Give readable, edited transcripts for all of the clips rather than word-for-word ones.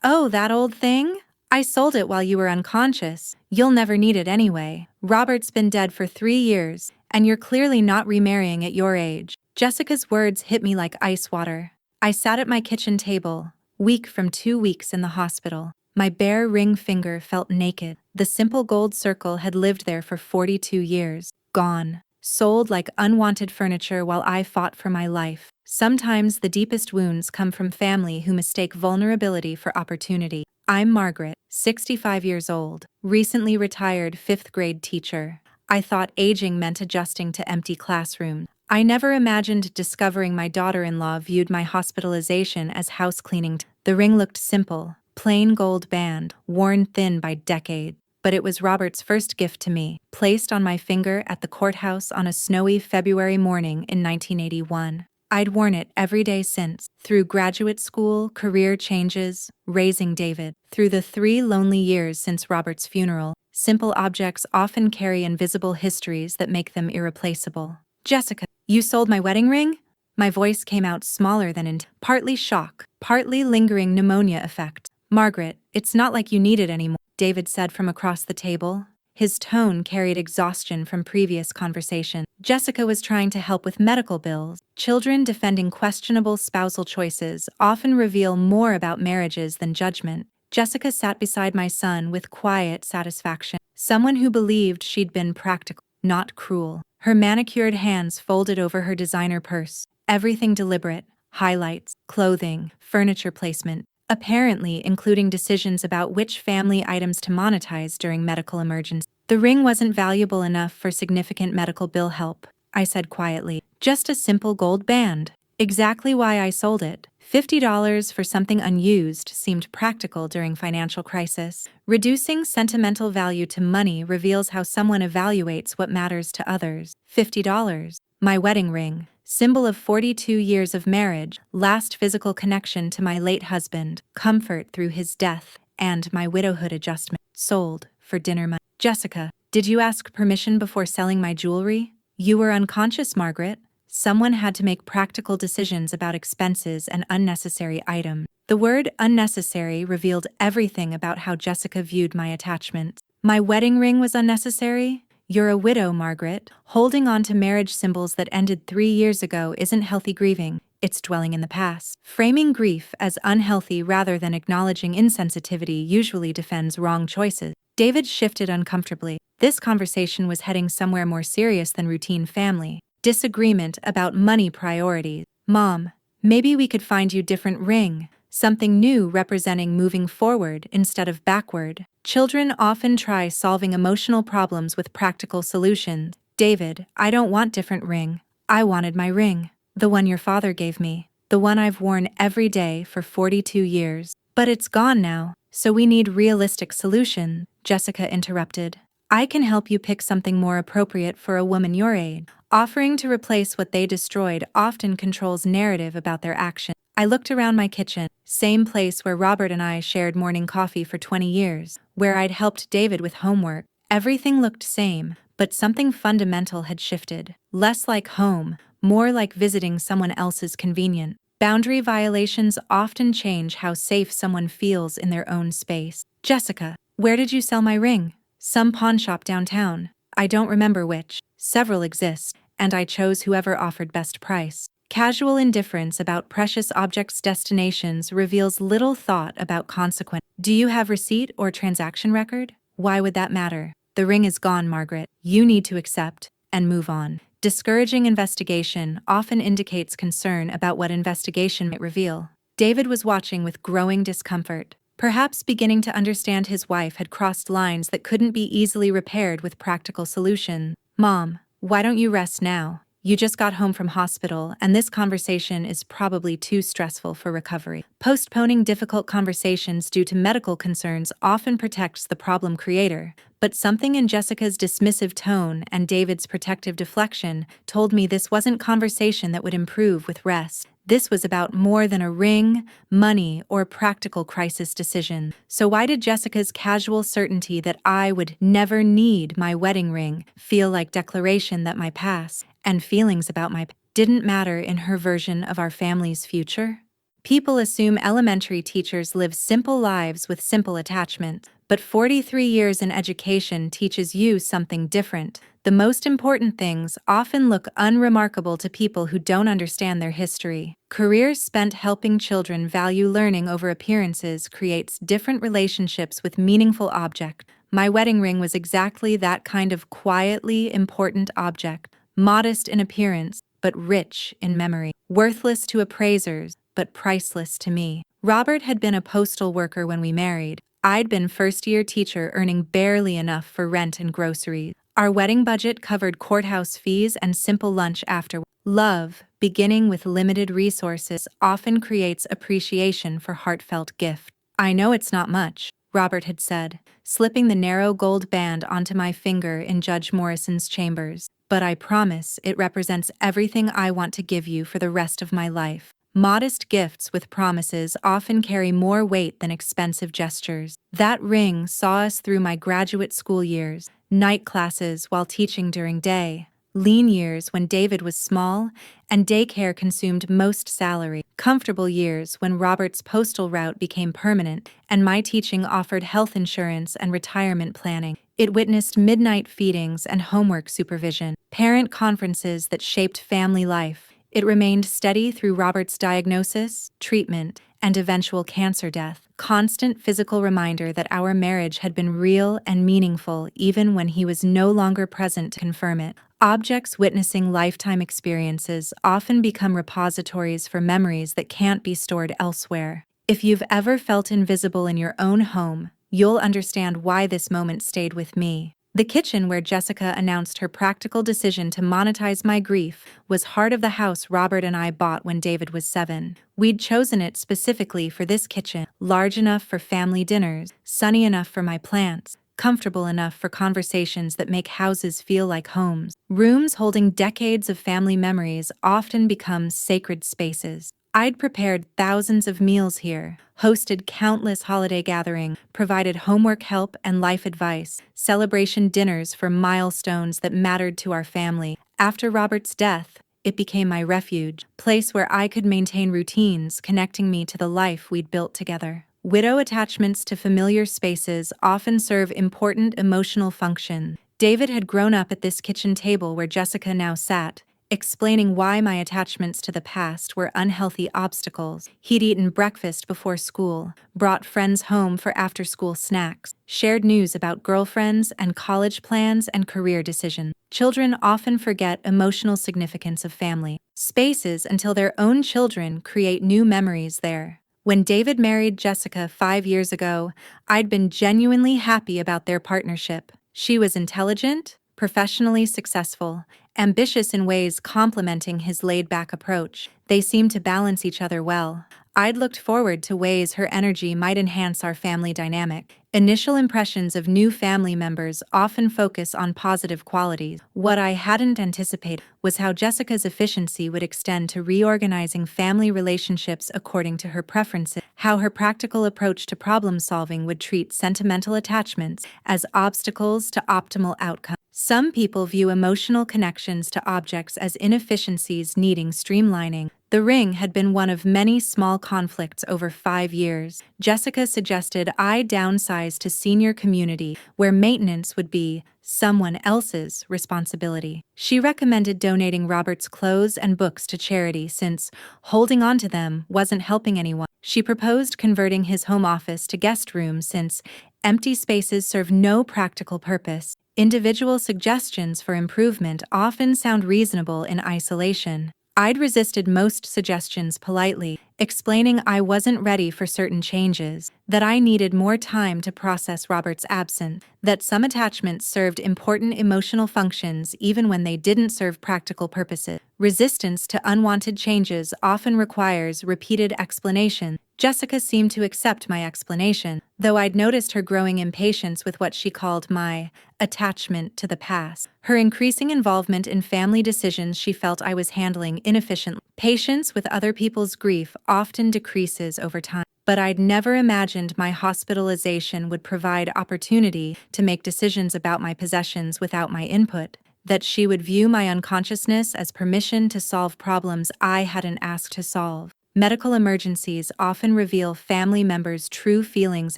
Oh, that old thing? I sold it while you were unconscious. You'll never need it anyway. Robert's been dead for 3 years, and you're clearly not remarrying at your age. Jessica's words hit me like ice water. I sat at my kitchen table, weak from 2 weeks in the hospital. My bare ring finger felt naked. The simple gold circle had lived there for 42 years. Gone. Sold like unwanted furniture while I fought for my life. Sometimes the deepest wounds come from family who mistake vulnerability for opportunity. I'm Margaret, 65 years old, recently retired 5th-grade teacher. I thought aging meant adjusting to empty classrooms. I never imagined discovering my daughter-in-law viewed my hospitalization as house cleaning. The ring looked simple, plain gold band, worn thin by decades. But it was Robert's first gift to me, placed on my finger at the courthouse on a snowy February morning in 1981. I'd worn it every day since, through graduate school, career changes, raising David. Through the 3 lonely years since Robert's funeral, simple objects often carry invisible histories that make them irreplaceable. Jessica, you sold my wedding ring? My voice came out smaller than partly shock, partly lingering pneumonia effect. Margaret, it's not like you need it anymore, David said from across the table. His tone carried exhaustion from previous conversation. Jessica was trying to help with medical bills. Children defending questionable spousal choices often reveal more about marriages than judgment. Jessica sat beside my son with quiet satisfaction. Someone who believed she'd been practical, not cruel. Her manicured hands folded over her designer purse. Everything deliberate. Highlights, clothing, furniture placement. Apparently including decisions about which family items to monetize during medical emergencies. The ring wasn't valuable enough for significant medical bill help, I said quietly. Just a simple gold band. Exactly why I sold it. $50 for something unused seemed practical during financial crisis. Reducing sentimental value to money reveals how someone evaluates what matters to others. $50. My wedding ring. Symbol of 42 years of marriage, last physical connection to my late husband, comfort through his death, and my widowhood adjustment. Sold for dinner money. Jessica, did you ask permission before selling my jewelry? You were unconscious, Margaret. Someone had to make practical decisions about expenses and unnecessary items. The word unnecessary revealed everything about how Jessica viewed my attachment. My wedding ring was unnecessary? You're a widow, Margaret. Holding on to marriage symbols that ended 3 years ago isn't healthy grieving. It's dwelling in the past. Framing grief as unhealthy rather than acknowledging insensitivity usually defends wrong choices. David shifted uncomfortably. This conversation was heading somewhere more serious than routine family. Disagreement about money priorities. Mom, maybe we could find you different ring. Something new representing moving forward instead of backward. Children often try solving emotional problems with practical solutions. David, I don't want different ring. I wanted my ring. The one your father gave me. The one I've worn every day for 42 years. But it's gone now, so we need realistic solutions, Jessica interrupted. I can help you pick something more appropriate for a woman your age. Offering to replace what they destroyed often controls narrative about their actions. I looked around my kitchen, same place where Robert and I shared morning coffee for 20 years, where I'd helped David with homework. Everything looked same, but something fundamental had shifted. Less like home, more like visiting someone else's convenience. Boundary violations often change how safe someone feels in their own space. Jessica, where did you sell my ring? Some pawn shop downtown. I don't remember which. Several exist, and I chose whoever offered best price. Casual indifference about precious objects' destinations reveals little thought about consequence. Do you have receipt or transaction record? Why would that matter? The ring is gone, Margaret. You need to accept and move on. Discouraging investigation often indicates concern about what investigation might reveal. David was watching with growing discomfort, perhaps beginning to understand his wife had crossed lines that couldn't be easily repaired with practical solutions. Mom, why don't you rest now? You just got home from hospital, and this conversation is probably too stressful for recovery. Postponing difficult conversations due to medical concerns often protects the problem creator, but something in Jessica's dismissive tone and David's protective deflection told me this wasn't conversation that would improve with rest. This was about more than a ring, money, or practical crisis decision. So why did Jessica's casual certainty that I would never need my wedding ring feel like declaration that my past and feelings about my didn't matter in her version of our family's future? People assume elementary teachers live simple lives with simple attachments, but 43 years in education teaches you something different. The most important things often look unremarkable to people who don't understand their history. Careers spent helping children value learning over appearances creates different relationships with meaningful objects. My wedding ring was exactly that kind of quietly important object, modest in appearance, but rich in memory, worthless to appraisers, but priceless to me. Robert had been a postal worker when we married. I'd been first-year teacher earning barely enough for rent and groceries. Our wedding budget covered courthouse fees and simple lunch after. Love, beginning with limited resources, often creates appreciation for heartfelt gift. I know it's not much, Robert had said, slipping the narrow gold band onto my finger in Judge Morrison's chambers, but I promise it represents everything I want to give you for the rest of my life. Modest gifts with promises often carry more weight than expensive gestures. That ring saw us through my graduate school years, night classes while teaching during day, lean years when David was small and daycare consumed most salary, comfortable years when Robert's postal route became permanent and my teaching offered health insurance and retirement planning. It witnessed midnight feedings and homework supervision, parent conferences that shaped family life. It remained steady through Robert's diagnosis, treatment, and eventual cancer death, constant physical reminder that our marriage had been real and meaningful even when he was no longer present to confirm it. Objects witnessing lifetime experiences often become repositories for memories that can't be stored elsewhere. If you've ever felt invisible in your own home, you'll understand why this moment stayed with me. The kitchen where Jessica announced her practical decision to monetize my grief was heart of the house Robert and I bought when David was 7. We'd chosen it specifically for this kitchen, large enough for family dinners, sunny enough for my plants, comfortable enough for conversations that make houses feel like homes. Rooms holding decades of family memories often become sacred spaces. I'd prepared thousands of meals here, hosted countless holiday gatherings, provided homework help and life advice, celebration dinners for milestones that mattered to our family. After Robert's death, it became my refuge, place where I could maintain routines connecting me to the life we'd built together. Widow attachments to familiar spaces often serve important emotional functions. David had grown up at this kitchen table where Jessica now sat, explaining why my attachments to the past were unhealthy obstacles. He'd eaten breakfast before school, brought friends home for after-school snacks, shared news about girlfriends and college plans and career decisions. Children often forget emotional significance of family spaces until their own children create new memories there. When David married Jessica 5 years ago, I'd been genuinely happy about their partnership. She was intelligent, professionally successful, ambitious in ways complementing his laid-back approach. They seemed to balance each other well. I'd looked forward to ways her energy might enhance our family dynamic. Initial impressions of new family members often focus on positive qualities. What I hadn't anticipated was how Jessica's efficiency would extend to reorganizing family relationships according to her preferences, how her practical approach to problem-solving would treat sentimental attachments as obstacles to optimal outcomes. Some people view emotional connections to objects as inefficiencies needing streamlining. The ring had been one of many small conflicts over 5 years. Jessica suggested I downsize to senior community, where maintenance would be someone else's responsibility. She recommended donating Robert's clothes and books to charity since holding on to them wasn't helping anyone. She proposed converting his home office to guest rooms since empty spaces serve no practical purpose. Individual suggestions for improvement often sound reasonable in isolation. I'd resisted most suggestions politely, explaining I wasn't ready for certain changes, that I needed more time to process Robert's absence, that some attachments served important emotional functions even when they didn't serve practical purposes. Resistance to unwanted changes often requires repeated explanation. Jessica seemed to accept my explanation, though I'd noticed her growing impatience with what she called my attachment to the past. Her increasing involvement in family decisions she felt I was handling inefficiently. Patience with other people's grief often decreases over time, but I'd never imagined my hospitalization would provide opportunity to make decisions about my possessions without my input, that she would view my unconsciousness as permission to solve problems I hadn't asked to solve. Medical emergencies often reveal family members' true feelings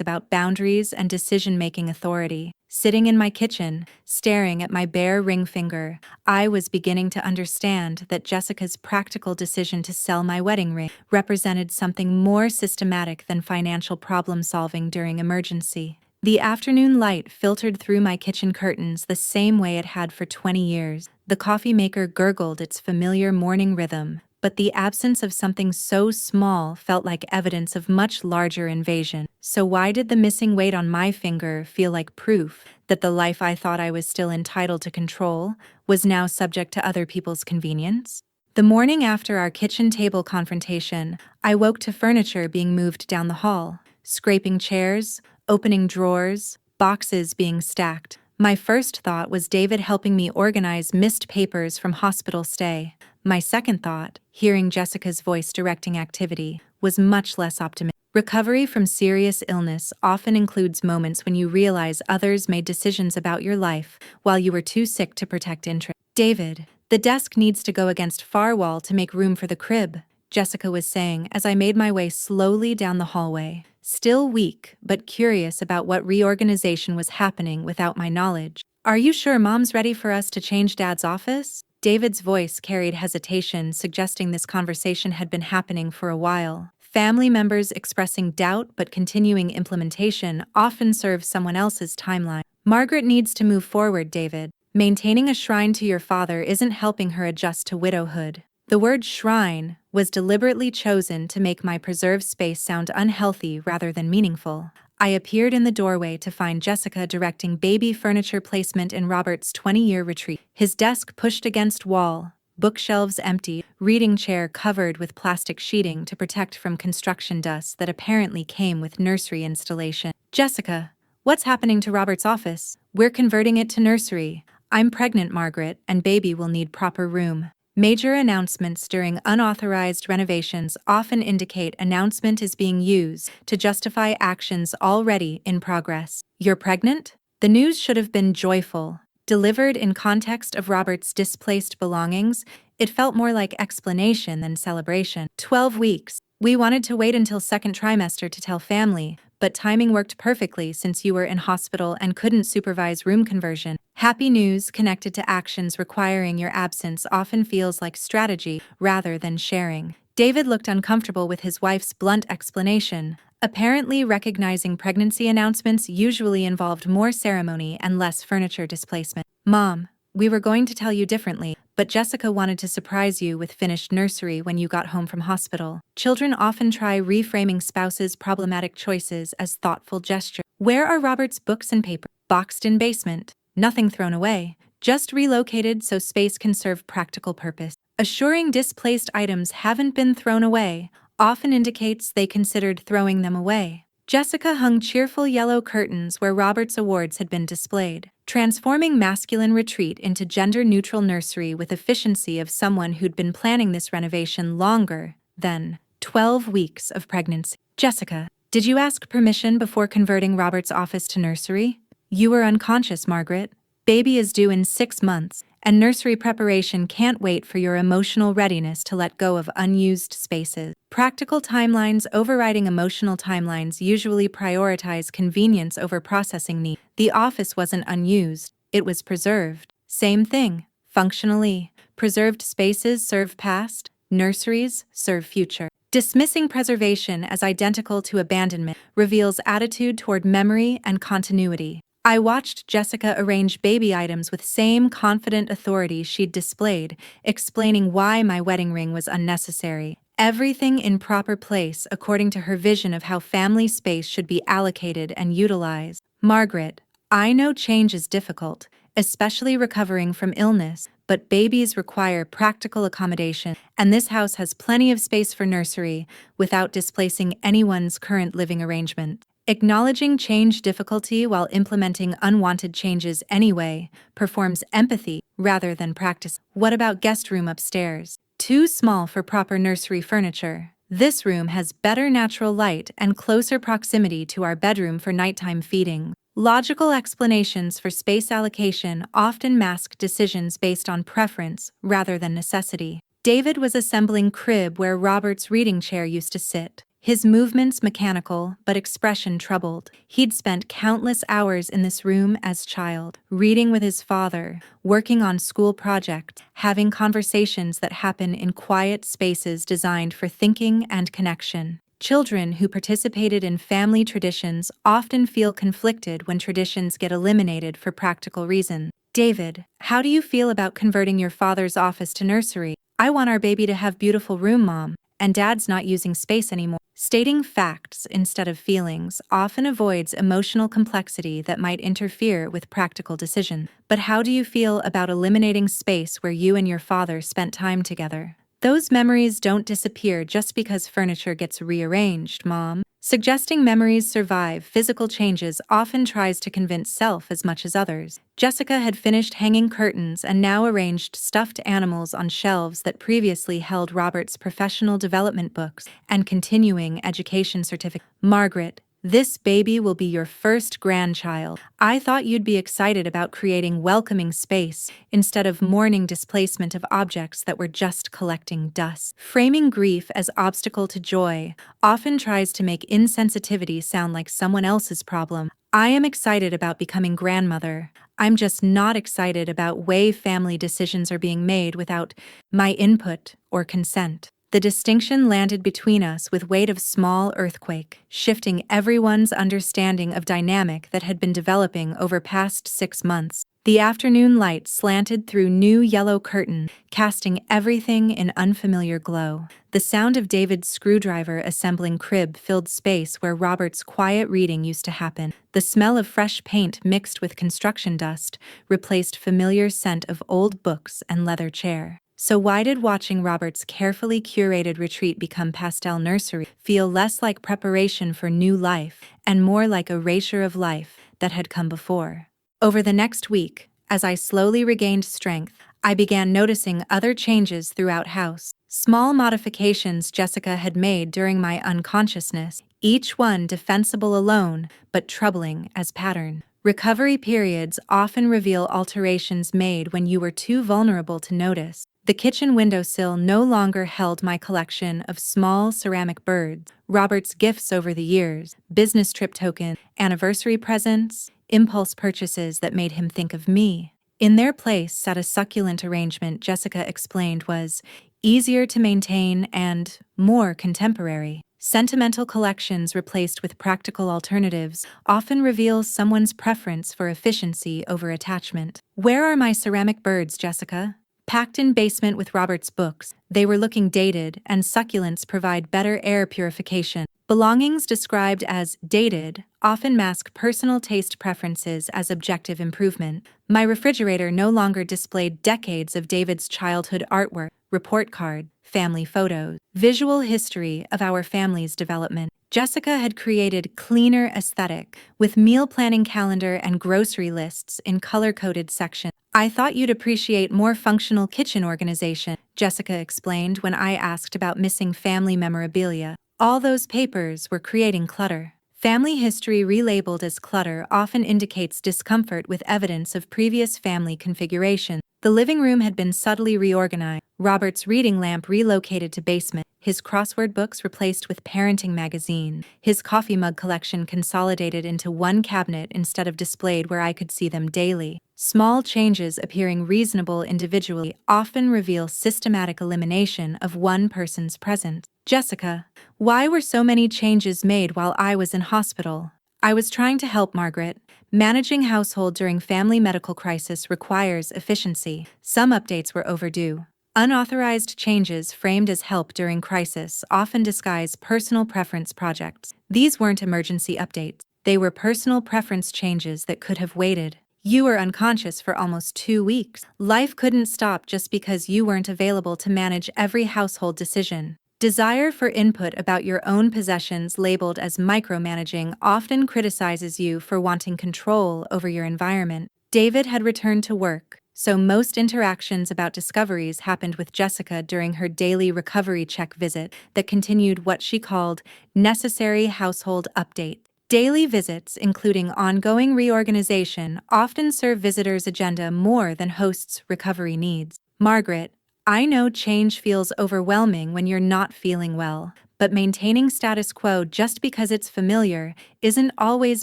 about boundaries and decision-making authority. Sitting in my kitchen, staring at my bare ring finger, I was beginning to understand that Jessica's practical decision to sell my wedding ring represented something more systematic than financial problem-solving during emergency. The afternoon light filtered through my kitchen curtains the same way it had for 20 years. The coffee maker gurgled its familiar morning rhythm, but the absence of something so small felt like evidence of much larger invasion. So why did the missing weight on my finger feel like proof that the life I thought I was still entitled to control was now subject to other people's convenience? The morning after our kitchen table confrontation, I woke to furniture being moved down the hall, scraping chairs, opening drawers, boxes being stacked. My first thought was David helping me organize missed papers from hospital stay. My second thought, hearing Jessica's voice directing activity, was much less optimistic. Recovery from serious illness often includes moments when you realize others made decisions about your life while you were too sick to protect interest. David, the desk needs to go against far wall to make room for the crib, Jessica was saying as I made my way slowly down the hallway, still weak but curious about what reorganization was happening without my knowledge. Are you sure Mom's ready for us to change Dad's office? David's voice carried hesitation, suggesting this conversation had been happening for a while. Family members expressing doubt but continuing implementation often serve someone else's timeline. Margaret needs to move forward, David. Maintaining a shrine to your father isn't helping her adjust to widowhood. The word shrine was deliberately chosen to make my preserved space sound unhealthy rather than meaningful. I appeared in the doorway to find Jessica directing baby furniture placement in Robert's 20-year retreat. His desk pushed against wall, bookshelves empty, reading chair covered with plastic sheeting to protect from construction dust that apparently came with nursery installation. Jessica, what's happening to Robert's office? We're converting it to nursery. I'm pregnant, Margaret, and baby will need proper room. Major announcements during unauthorized renovations often indicate announcement is being used to justify actions already in progress. You're pregnant? The news should have been joyful. Delivered in context of Robert's displaced belongings, it felt more like explanation than celebration. 12 weeks. We wanted to wait until second trimester to tell family, but timing worked perfectly since you were in hospital and couldn't supervise room conversion. Happy news connected to actions requiring your absence often feels like strategy rather than sharing. David looked uncomfortable with his wife's blunt explanation, apparently recognizing pregnancy announcements usually involved more ceremony and less furniture displacement. Mom, we were going to tell you differently, but Jessica wanted to surprise you with finished nursery when you got home from hospital. Children often try reframing spouses' problematic choices as thoughtful gesture. Where are Robert's books and paper? Boxed in basement. Nothing thrown away, just relocated so space can serve practical purpose. Assuring displaced items haven't been thrown away often indicates they considered throwing them away. Jessica hung cheerful yellow curtains where Robert's awards had been displayed, transforming masculine retreat into gender-neutral nursery with efficiency of someone who'd been planning this renovation longer than 12 weeks of pregnancy. Jessica, did you ask permission before converting Robert's office to nursery? You were unconscious, Margaret. Baby is due in 6 months, and nursery preparation can't wait for your emotional readiness to let go of unused spaces. Practical timelines overriding emotional timelines usually prioritize convenience over processing need. The office wasn't unused, it was preserved. Same thing, functionally. Preserved spaces serve past, nurseries serve future. Dismissing preservation as identical to abandonment reveals attitude toward memory and continuity. I watched Jessica arrange baby items with same confident authority she'd displayed, explaining why my wedding ring was unnecessary. Everything in proper place according to her vision of how family space should be allocated and utilized. Margaret, I know change is difficult, especially recovering from illness, but babies require practical accommodation, and this house has plenty of space for nursery without displacing anyone's current living arrangement. Acknowledging change difficulty while implementing unwanted changes anyway performs empathy rather than practice. What about guest room upstairs? Too small for proper nursery furniture. This room has better natural light and closer proximity to our bedroom for nighttime feeding. Logical explanations for space allocation often mask decisions based on preference rather than necessity. David was assembling crib where Robert's reading chair used to sit. His movements mechanical, but expression troubled. He'd spent countless hours in this room as child, reading with his father, working on school projects, having conversations that happen in quiet spaces designed for thinking and connection. Children who participated in family traditions often feel conflicted when traditions get eliminated for practical reasons. David, how do you feel about converting your father's office to nursery? I want our baby to have beautiful room, Mom, and Dad's not using space anymore. Stating facts instead of feelings often avoids emotional complexity that might interfere with practical decisions. But how do you feel about eliminating space where you and your father spent time together? Those memories don't disappear just because furniture gets rearranged, Mom. Suggesting memories survive physical changes often tries to convince self as much as others. Jessica had finished hanging curtains and now arranged stuffed animals on shelves that previously held Robert's professional development books and continuing education certificates. Margaret, this baby will be your first grandchild. I thought you'd be excited about creating welcoming space instead of mourning displacement of objects that were just collecting dust. Framing grief as obstacle to joy often tries to make insensitivity sound like someone else's problem. I am excited about becoming grandmother. I'm just not excited about way family decisions are being made without my input or consent. The distinction landed between us with weight of small earthquake, shifting everyone's understanding of dynamic that had been developing over past 6 months. The afternoon light slanted through new yellow curtain, casting everything in unfamiliar glow. The sound of David's screwdriver assembling crib filled space where Robert's quiet reading used to happen. The smell of fresh paint mixed with construction dust replaced familiar scent of old books and leather chair. So why did watching Robert's carefully curated retreat become pastel nursery feel less like preparation for new life and more like erasure of life that had come before? Over the next week, as I slowly regained strength, I began noticing other changes throughout house. Small modifications Jessica had made during my unconsciousness, each one defensible alone, but troubling as pattern. Recovery periods often reveal alterations made when you were too vulnerable to notice. The kitchen windowsill no longer held my collection of small ceramic birds, Robert's gifts over the years, business trip token, anniversary presents, impulse purchases that made him think of me. In their place sat a succulent arrangement Jessica explained was easier to maintain and more contemporary. Sentimental collections replaced with practical alternatives often reveal someone's preference for efficiency over attachment. Where are my ceramic birds, Jessica? Packed in basement with Robert's books, they were looking dated, and succulents provide better air purification. Belongings described as dated often mask personal taste preferences as objective improvement. My refrigerator no longer displayed decades of David's childhood artwork, report card, family photos, visual history of our family's development. Jessica had created cleaner aesthetic with meal planning calendar and grocery lists in color-coded sections. I thought you'd appreciate more functional kitchen organization, Jessica explained when I asked about missing family memorabilia. All those papers were creating clutter. Family history relabeled as clutter often indicates discomfort with evidence of previous family configuration. The living room had been subtly reorganized, Robert's reading lamp relocated to basement, his crossword books replaced with parenting magazine, his coffee mug collection consolidated into one cabinet instead of displayed where I could see them daily. Small changes appearing reasonable individually often reveal systematic elimination of one person's presence. Jessica, why were so many changes made while I was in hospital? I was trying to help Margaret. Managing household during family medical crisis requires efficiency. Some updates were overdue. Unauthorized changes framed as help during crisis often disguise personal preference projects. These weren't emergency updates. They were personal preference changes that could have waited. You were unconscious for almost 2 weeks. Life couldn't stop just because you weren't available to manage every household decision. Desire for input about your own possessions labeled as micromanaging often criticizes you for wanting control over your environment. David had returned to work, so most interactions about discoveries happened with Jessica during her daily recovery check visit that continued what she called necessary household update. Daily visits, including ongoing reorganization, often serve visitors' agenda more than hosts' recovery needs. Margaret, I know change feels overwhelming when you're not feeling well, but maintaining status quo just because it's familiar isn't always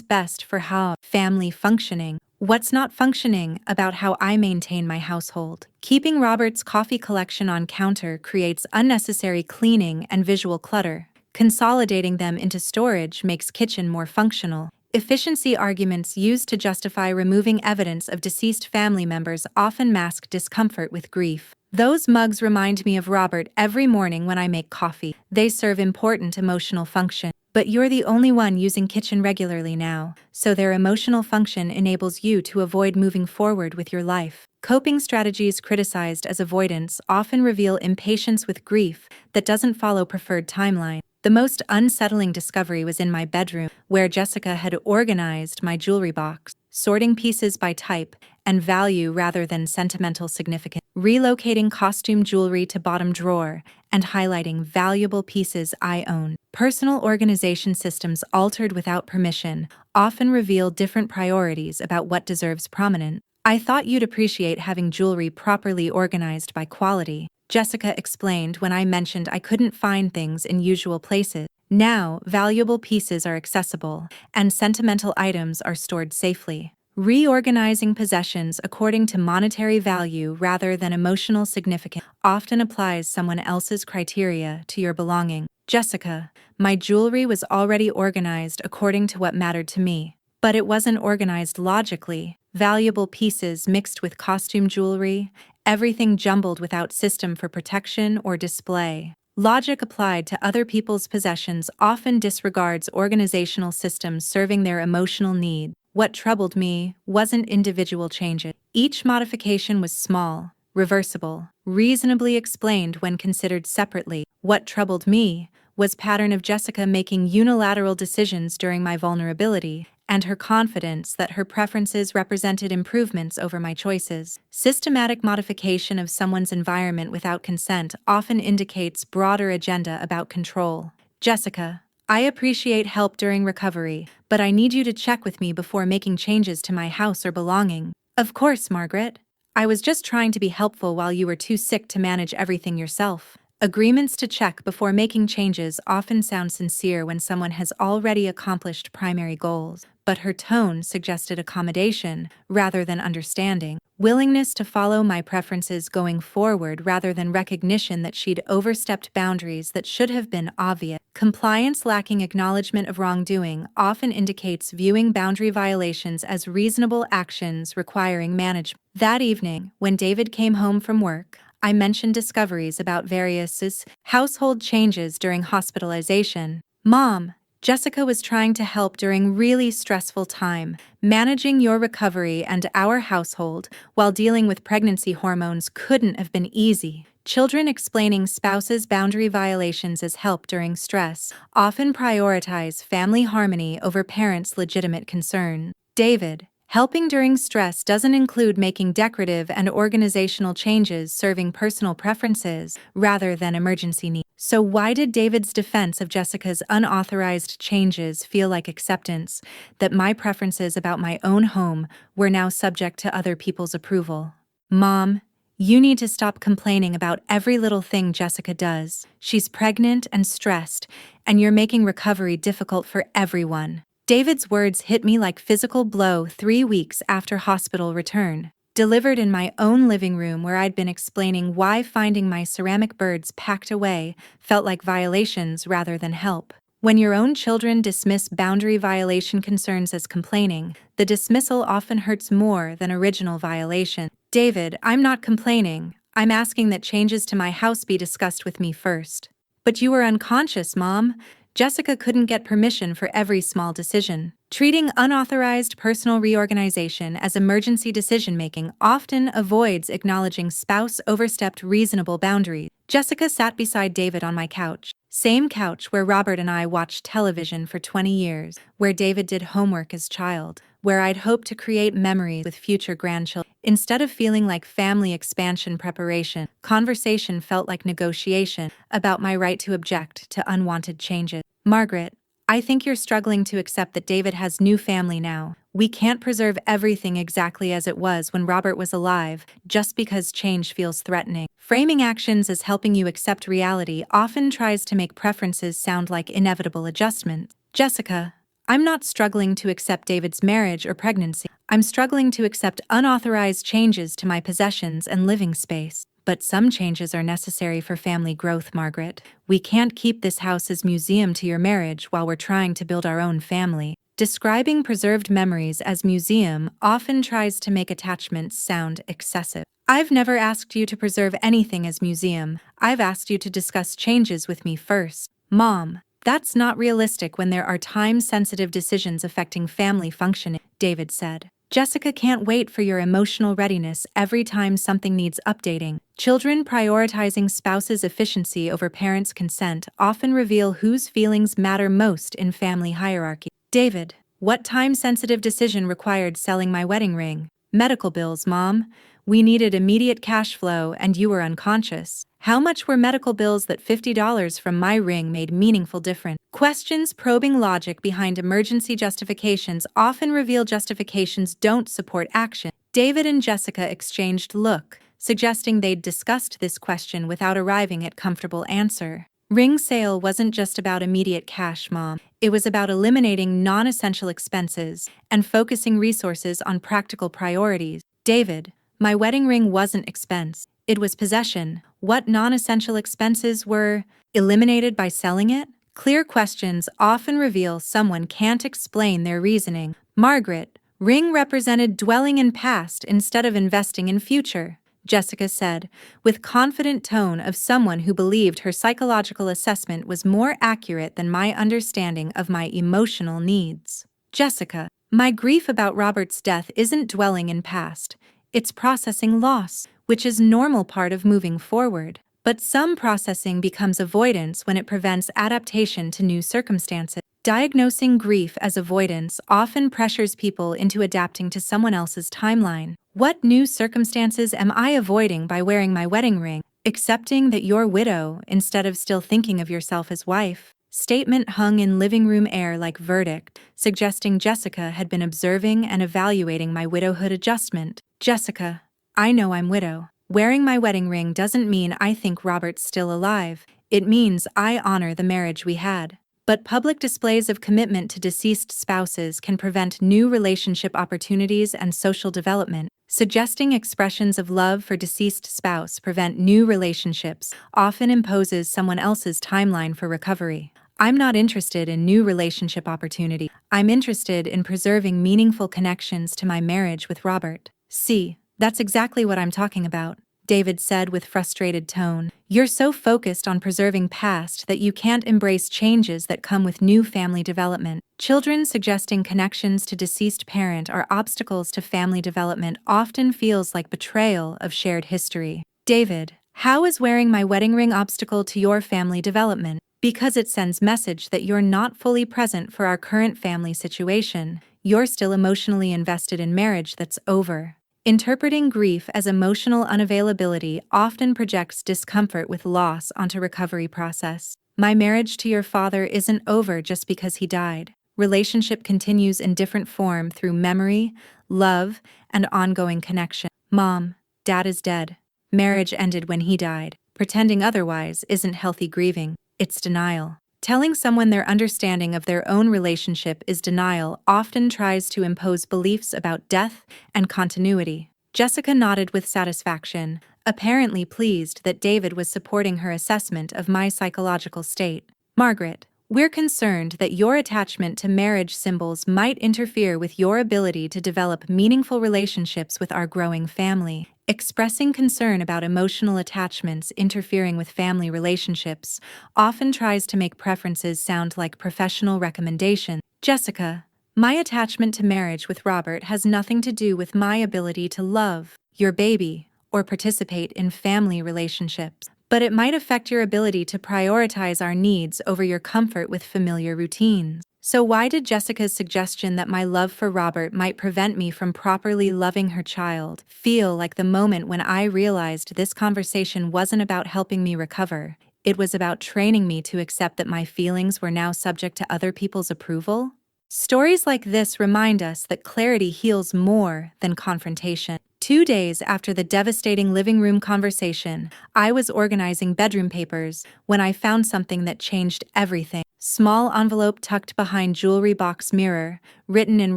best for how family functioning. What's not functioning about how I maintain my household? Keeping Robert's coffee collection on counter creates unnecessary cleaning and visual clutter. Consolidating them into storage makes kitchen more functional. Efficiency arguments used to justify removing evidence of deceased family members often mask discomfort with grief. Those mugs remind me of Robert every morning when I make coffee. They serve important emotional function. But you're the only one using kitchen regularly now, so their emotional function enables you to avoid moving forward with your life. Coping strategies criticized as avoidance often reveal impatience with grief that doesn't follow preferred timeline. The most unsettling discovery was in my bedroom, where Jessica had organized my jewelry box, sorting pieces by type and value rather than sentimental significance, relocating costume jewelry to bottom drawer, and highlighting valuable pieces I own. Personal organization systems altered without permission often reveal different priorities about what deserves prominence. I thought you'd appreciate having jewelry properly organized by quality, Jessica explained when I mentioned I couldn't find things in usual places. Now, valuable pieces are accessible, and sentimental items are stored safely. Reorganizing possessions according to monetary value rather than emotional significance often applies someone else's criteria to your belonging. Jessica, my jewelry was already organized according to what mattered to me, but it wasn't organized logically. Valuable pieces mixed with costume jewelry, everything jumbled without system for protection or display. Logic applied to other people's possessions often disregards organizational systems serving their emotional needs. What troubled me wasn't individual changes. Each modification was small, reversible, reasonably explained when considered separately. What troubled me was pattern of Jessica making unilateral decisions during my vulnerability and her confidence that her preferences represented improvements over my choices. Systematic modification of someone's environment without consent often indicates broader agenda about control. Jessica, I appreciate help during recovery, but I need you to check with me before making changes to my house or belonging. Of course, Margaret. I was just trying to be helpful while you were too sick to manage everything yourself. Agreements to check before making changes often sound sincere when someone has already accomplished primary goals, but her tone suggested accommodation rather than understanding. Willingness to follow my preferences going forward rather than recognition that she'd overstepped boundaries that should have been obvious. Compliance lacking acknowledgement of wrongdoing often indicates viewing boundary violations as reasonable actions requiring management. That evening, when David came home from work, I mentioned discoveries about various household changes during hospitalization. Mom, Jessica was trying to help during really stressful time. Managing your recovery and our household while dealing with pregnancy hormones couldn't have been easy. Children explaining spouses' boundary violations as help during stress often prioritize family harmony over parents' legitimate concern. David, helping during stress doesn't include making decorative and organizational changes serving personal preferences rather than emergency needs. So why did David's defense of Jessica's unauthorized changes feel like acceptance, that my preferences about my own home were now subject to other people's approval? Mom, you need to stop complaining about every little thing Jessica does. She's pregnant and stressed, and you're making recovery difficult for everyone. David's words hit me like physical blow 3 weeks after hospital return, delivered in my own living room where I'd been explaining why finding my ceramic birds packed away felt like violations rather than help. When your own children dismiss boundary violation concerns as complaining, the dismissal often hurts more than original violation. David, I'm not complaining. I'm asking that changes to my house be discussed with me first. But you were unconscious, Mom. Jessica couldn't get permission for every small decision. Treating unauthorized personal reorganization as emergency decision-making often avoids acknowledging spouse overstepped reasonable boundaries. Jessica sat beside David on my couch. Same couch where Robert and I watched television for 20 years, where David did homework as child, where I'd hoped to create memories with future grandchildren. Instead of feeling like family expansion preparation, conversation felt like negotiation about my right to object to unwanted changes. Margaret, I think you're struggling to accept that David has new family now. We can't preserve everything exactly as it was when Robert was alive, just because change feels threatening. Framing actions as helping you accept reality often tries to make preferences sound like inevitable adjustments. Jessica, I'm not struggling to accept David's marriage or pregnancy. I'm struggling to accept unauthorized changes to my possessions and living space. But some changes are necessary for family growth, Margaret. We can't keep this house as museum to your marriage while we're trying to build our own family. Describing preserved memories as museum often tries to make attachments sound excessive. I've never asked you to preserve anything as museum. I've asked you to discuss changes with me first. Mom, that's not realistic when there are time-sensitive decisions affecting family functioning, David said. Jessica can't wait for your emotional readiness every time something needs updating. Children prioritizing spouses' efficiency over parents' consent often reveal whose feelings matter most in family hierarchy. David, what time-sensitive decision required selling my wedding ring? Medical bills, Mom. We needed immediate cash flow and you were unconscious. How much were medical bills that $50 from my ring made meaningful difference? Questions probing logic behind emergency justifications often reveal justifications don't support action. David and Jessica exchanged look, suggesting they'd discussed this question without arriving at comfortable answer. Ring sale wasn't just about immediate cash, Mom. It was about eliminating non-essential expenses and focusing resources on practical priorities. David, my wedding ring wasn't expense. It was possession. What non-essential expenses were eliminated by selling it? Clear questions often reveal someone can't explain their reasoning. Margaret, ring represented dwelling in past instead of investing in future, Jessica said, with confident tone of someone who believed her psychological assessment was more accurate than my understanding of my emotional needs. Jessica, my grief about Robert's death isn't dwelling in past. It's processing loss, which is normal part of moving forward. But some processing becomes avoidance when it prevents adaptation to new circumstances. Diagnosing grief as avoidance often pressures people into adapting to someone else's timeline. What new circumstances am I avoiding by wearing my wedding ring? Accepting that you're widow instead of still thinking of yourself as wife. Statement hung in living room air like verdict, suggesting Jessica had been observing and evaluating my widowhood adjustment. Jessica, I know I'm widow. Wearing my wedding ring doesn't mean I think Robert's still alive. It means I honor the marriage we had. But public displays of commitment to deceased spouses can prevent new relationship opportunities and social development. Suggesting expressions of love for deceased spouse prevent new relationships often imposes someone else's timeline for recovery. I'm not interested in new relationship opportunity. I'm interested in preserving meaningful connections to my marriage with Robert. See, that's exactly what I'm talking about, David said with frustrated tone. You're so focused on preserving past that you can't embrace changes that come with new family development. Children suggesting connections to deceased parent are obstacles to family development often feels like betrayal of shared history. David, how is wearing my wedding ring obstacle to your family development? Because it sends message that you're not fully present for our current family situation. You're still emotionally invested in marriage that's over. Interpreting grief as emotional unavailability often projects discomfort with loss onto recovery process. My marriage to your father isn't over just because he died. Relationship continues in different form through memory, love, and ongoing connection. Mom, Dad is dead. Marriage ended when he died. Pretending otherwise isn't healthy grieving, it's denial. Telling someone their understanding of their own relationship is denial often tries to impose beliefs about death and continuity. Jessica nodded with satisfaction, apparently pleased that David was supporting her assessment of my psychological state. Margaret, we're concerned that your attachment to marriage symbols might interfere with your ability to develop meaningful relationships with our growing family. Expressing concern about emotional attachments interfering with family relationships often tries to make preferences sound like professional recommendation. Jessica, my attachment to marriage with Robert has nothing to do with my ability to love your baby or participate in family relationships, but it might affect your ability to prioritize our needs over your comfort with familiar routines. So why did Jessica's suggestion that my love for Robert might prevent me from properly loving her child feel like the moment when I realized this conversation wasn't about helping me recover? It was about training me to accept that my feelings were now subject to other people's approval? Stories like this remind us that clarity heals more than confrontation. 2 days after the devastating living room conversation, I was organizing bedroom papers when I found something that changed everything. Small envelope tucked behind jewelry box mirror, written in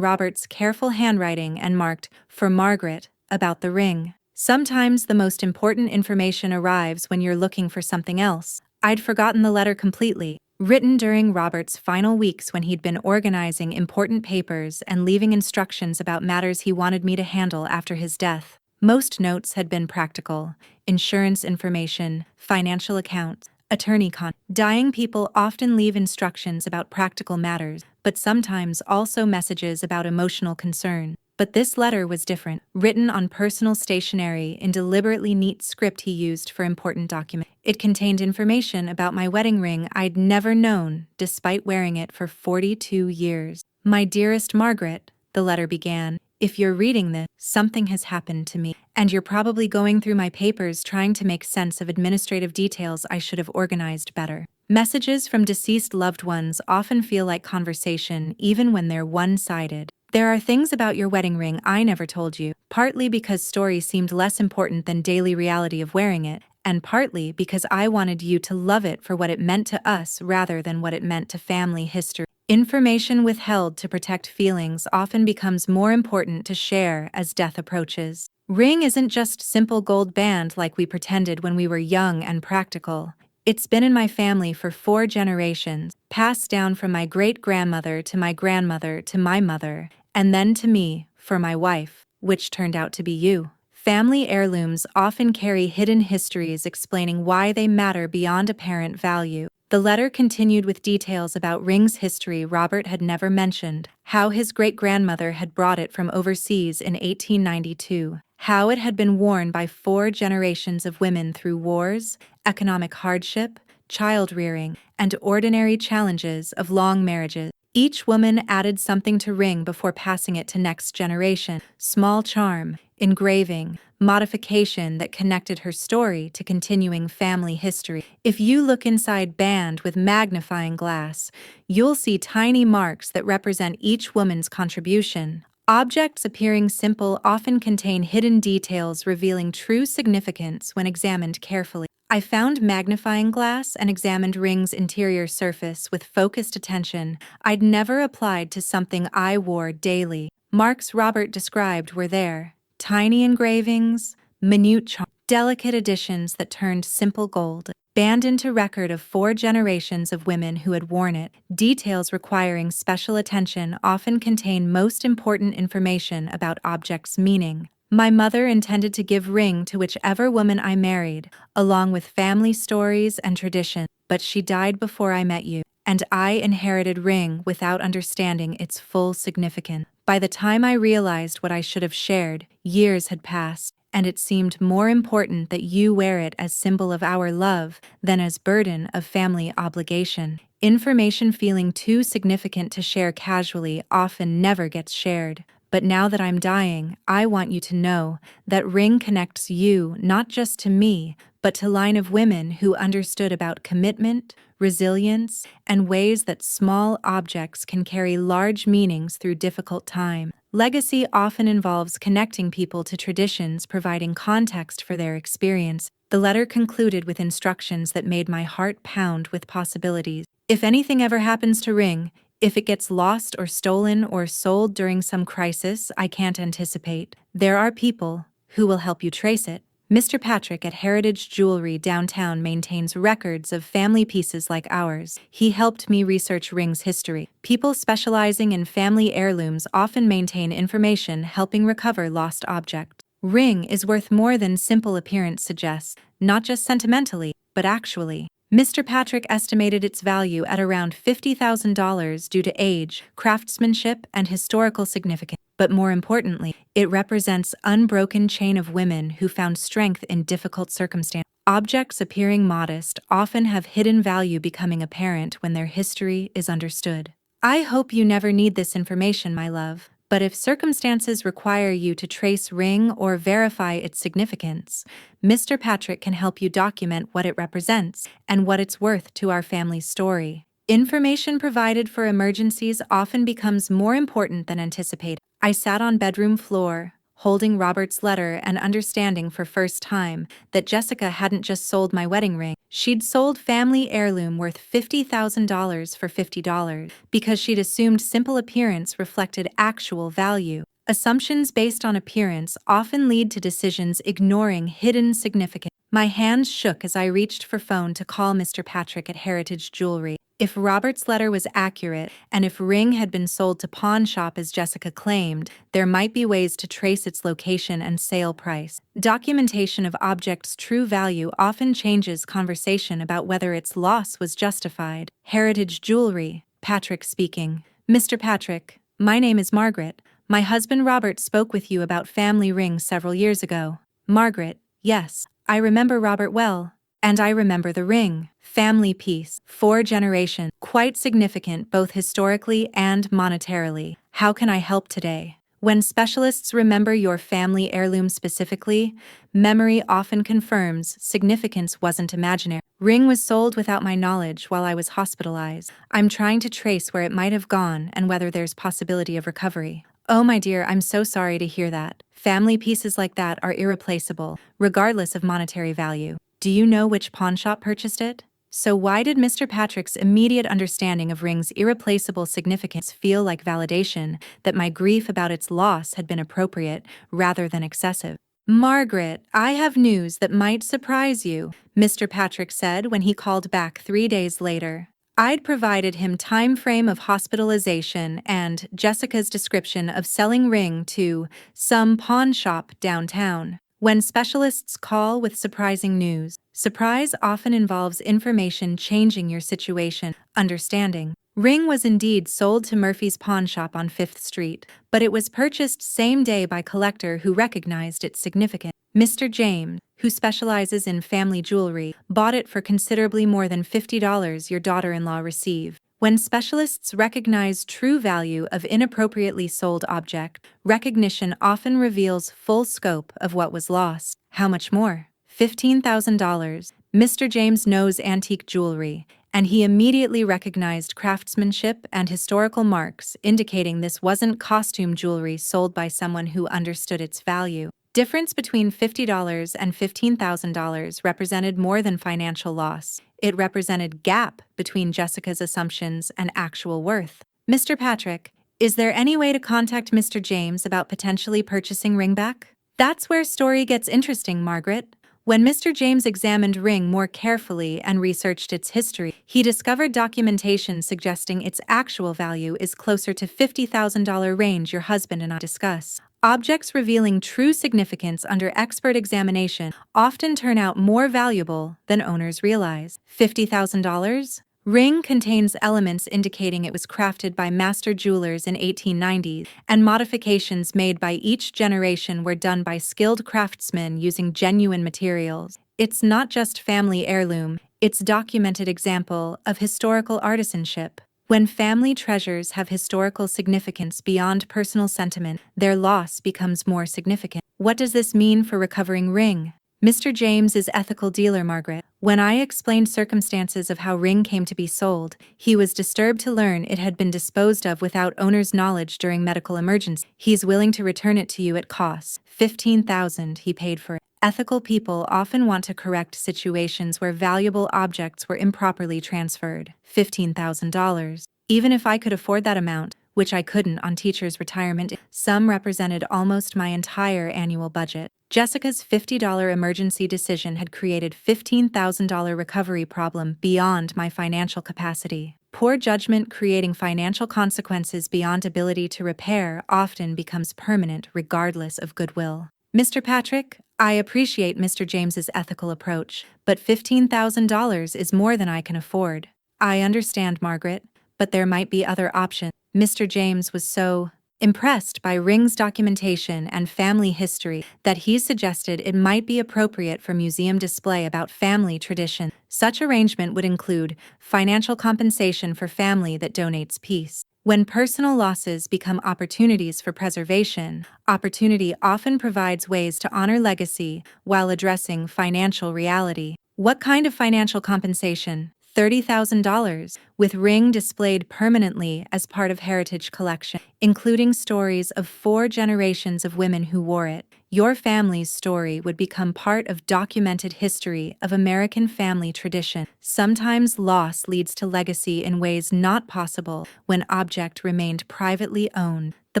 Robert's careful handwriting and marked, "For Margaret," about the ring. Sometimes the most important information arrives when you're looking for something else. I'd forgotten the letter completely. Written during Robert's final weeks when he'd been organizing important papers and leaving instructions about matters he wanted me to handle after his death. Most notes had been practical: insurance information, financial accounts, attorney con. Dying people often leave instructions about practical matters, but sometimes also messages about emotional concern. But this letter was different, written on personal stationery in deliberately neat script he used for important documents. It contained information about my wedding ring I'd never known, despite wearing it for 42 years. "My dearest Margaret," the letter began, "if you're reading this, something has happened to me, and you're probably going through my papers trying to make sense of administrative details I should have organized better." Messages from deceased loved ones often feel like conversation, even when they're one-sided. "There are things about your wedding ring I never told you," partly because story seemed less important than daily reality of wearing it, and partly because I wanted you to love it for what it meant to us rather than what it meant to family history. Information withheld to protect feelings often becomes more important to share as death approaches. Ring isn't just simple gold band like we pretended when we were young and practical. It's been in my family for 4 generations, passed down from my great-grandmother to my grandmother to my mother, and then to me, for my wife, which turned out to be you. Family heirlooms often carry hidden histories explaining why they matter beyond apparent value. The letter continued with details about Ring's history Robert had never mentioned: how his great-grandmother had brought it from overseas in 1892, how it had been worn by 4 generations of women through wars, economic hardship, child-rearing, and ordinary challenges of long marriages. Each woman added something to Ring before passing it to next generation: small charm, engraving, modification that connected her story to continuing family history. If you look inside band with magnifying glass, you'll see tiny marks that represent each woman's contribution. Objects appearing simple often contain hidden details revealing true significance when examined carefully. I found magnifying glass and examined Ring's interior surface with focused attention I'd never applied to something I wore daily. Marks Robert described were there: tiny engravings, minute charm, delicate additions that turned simple gold, band into record of 4 generations of women who had worn it. Details requiring special attention often contain most important information about objects' meaning. My mother intended to give Ring to whichever woman I married, along with family stories and traditions, but she died before I met you, and I inherited Ring without understanding its full significance. By the time I realized what I should have shared, years had passed, and it seemed more important that you wear it as symbol of our love than as burden of family obligation. Information feeling too significant to share casually often never gets shared. But now that I'm dying, I want you to know that Ring connects you not just to me, but to line of women who understood about commitment, resilience, and ways that small objects can carry large meanings through difficult time. Legacy often involves connecting people to traditions, providing context for their experience. The letter concluded with instructions that made my heart pound with possibilities. If anything ever happens to Ring, if it gets lost or stolen or sold during some crisis I can't anticipate, there are people who will help you trace it. Mr. Patrick at Heritage Jewelry downtown maintains records of family pieces like ours. He helped me research Ring's history. People specializing in family heirlooms often maintain information helping recover lost objects. Ring is worth more than simple appearance suggests, not just sentimentally, but actually. Mr. Patrick estimated its value at around $50,000 due to age, craftsmanship, and historical significance. But more importantly, it represents unbroken chain of women who found strength in difficult circumstances. Objects appearing modest often have hidden value becoming apparent when their history is understood. I hope you never need this information, my love. But if circumstances require you to trace Ring or verify its significance, Mr. Patrick can help you document what it represents and what it's worth to our family's story. Information provided for emergencies often becomes more important than anticipated. I sat on bedroom floor, holding Robert's letter and understanding for first time that Jessica hadn't just sold my wedding ring. She'd sold family heirloom worth $50,000 for $50 because she'd assumed simple appearance reflected actual value. Assumptions based on appearance often lead to decisions ignoring hidden significance. My hands shook as I reached for phone to call Mr. Patrick at Heritage Jewelry. If Robert's letter was accurate, and if ring had been sold to pawn shop as Jessica claimed, there might be ways to trace its location and sale price. Documentation of object's true value often changes conversation about whether its loss was justified. Heritage Jewelry, Patrick speaking. Mr. Patrick, my name is Margaret. My husband Robert spoke with you about family rings several years ago. Margaret, yes, I remember Robert well. And I remember the ring. Family piece. 4 generations. Quite significant both historically and monetarily. How can I help today? When specialists remember your family heirloom specifically, memory often confirms significance wasn't imaginary. Ring was sold without my knowledge while I was hospitalized. I'm trying to trace where it might have gone and whether there's possibility of recovery. Oh my dear, I'm so sorry to hear that. Family pieces like that are irreplaceable, regardless of monetary value. Do you know which pawnshop purchased it? So why did Mr. Patrick's immediate understanding of ring's irreplaceable significance feel like validation that my grief about its loss had been appropriate rather than excessive? Margaret, I have news that might surprise you, Mr. Patrick said when he called back 3 days later. I'd provided him time frame of hospitalization and Jessica's description of selling ring to some pawn shop downtown. When specialists call with surprising news, surprise often involves information changing your situation. Understanding. Ring was indeed sold to Murphy's pawn shop on 5th Street, but it was purchased same day by collector who recognized its significance. Mr. James, who specializes in family jewelry, bought it for considerably more than $50 your daughter-in-law received. When specialists recognize true value of inappropriately sold object, recognition often reveals full scope of what was lost. How much more? $15,000. Mr. James knows antique jewelry, and he immediately recognized craftsmanship and historical marks, indicating this wasn't costume jewelry sold by someone who understood its value. Difference between $50 and $15,000 represented more than financial loss. It represented gap between Jessica's assumptions and actual worth. Mr. Patrick, is there any way to contact Mr. James about potentially purchasing ring back? That's where story gets interesting, Margaret. When Mr. James examined ring more carefully and researched its history, he discovered documentation suggesting its actual value is closer to $50,000 range your husband and I discuss. Objects revealing true significance under expert examination often turn out more valuable than owners realize. $50,000? Ring contains elements indicating it was crafted by master jewelers in 1890s, and modifications made by each generation were done by skilled craftsmen using genuine materials. It's not just family heirloom, it's documented example of historical artisanship. When family treasures have historical significance beyond personal sentiment, their loss becomes more significant. What does this mean for recovering ring? Mr. James is ethical dealer, Margaret. When I explained circumstances of how ring came to be sold, he was disturbed to learn it had been disposed of without owner's knowledge during medical emergency. He's willing to return it to you at cost. $15,000 he paid for it. Ethical people often want to correct situations where valuable objects were improperly transferred. $15,000. Even if I could afford that amount, which I couldn't on teacher's retirement, some represented almost my entire annual budget. Jessica's $50 emergency decision had created $15,000 recovery problem beyond my financial capacity. Poor judgment creating financial consequences beyond ability to repair often becomes permanent regardless of goodwill. Mr. Patrick, I appreciate Mr. James's ethical approach, but $15,000 is more than I can afford. I understand, Margaret, but there might be other options. Mr. James was so impressed by ring's documentation and family history that he suggested it might be appropriate for museum display about family tradition. Such arrangement would include financial compensation for family that donates piece. When personal losses become opportunities for preservation, opportunity often provides ways to honor legacy while addressing financial reality. What kind of financial compensation? $30,000, with ring displayed permanently as part of heritage collection, including stories of 4 generations of women who wore it. Your family's story would become part of documented history of American family tradition. Sometimes loss leads to legacy in ways not possible when object remained privately owned. The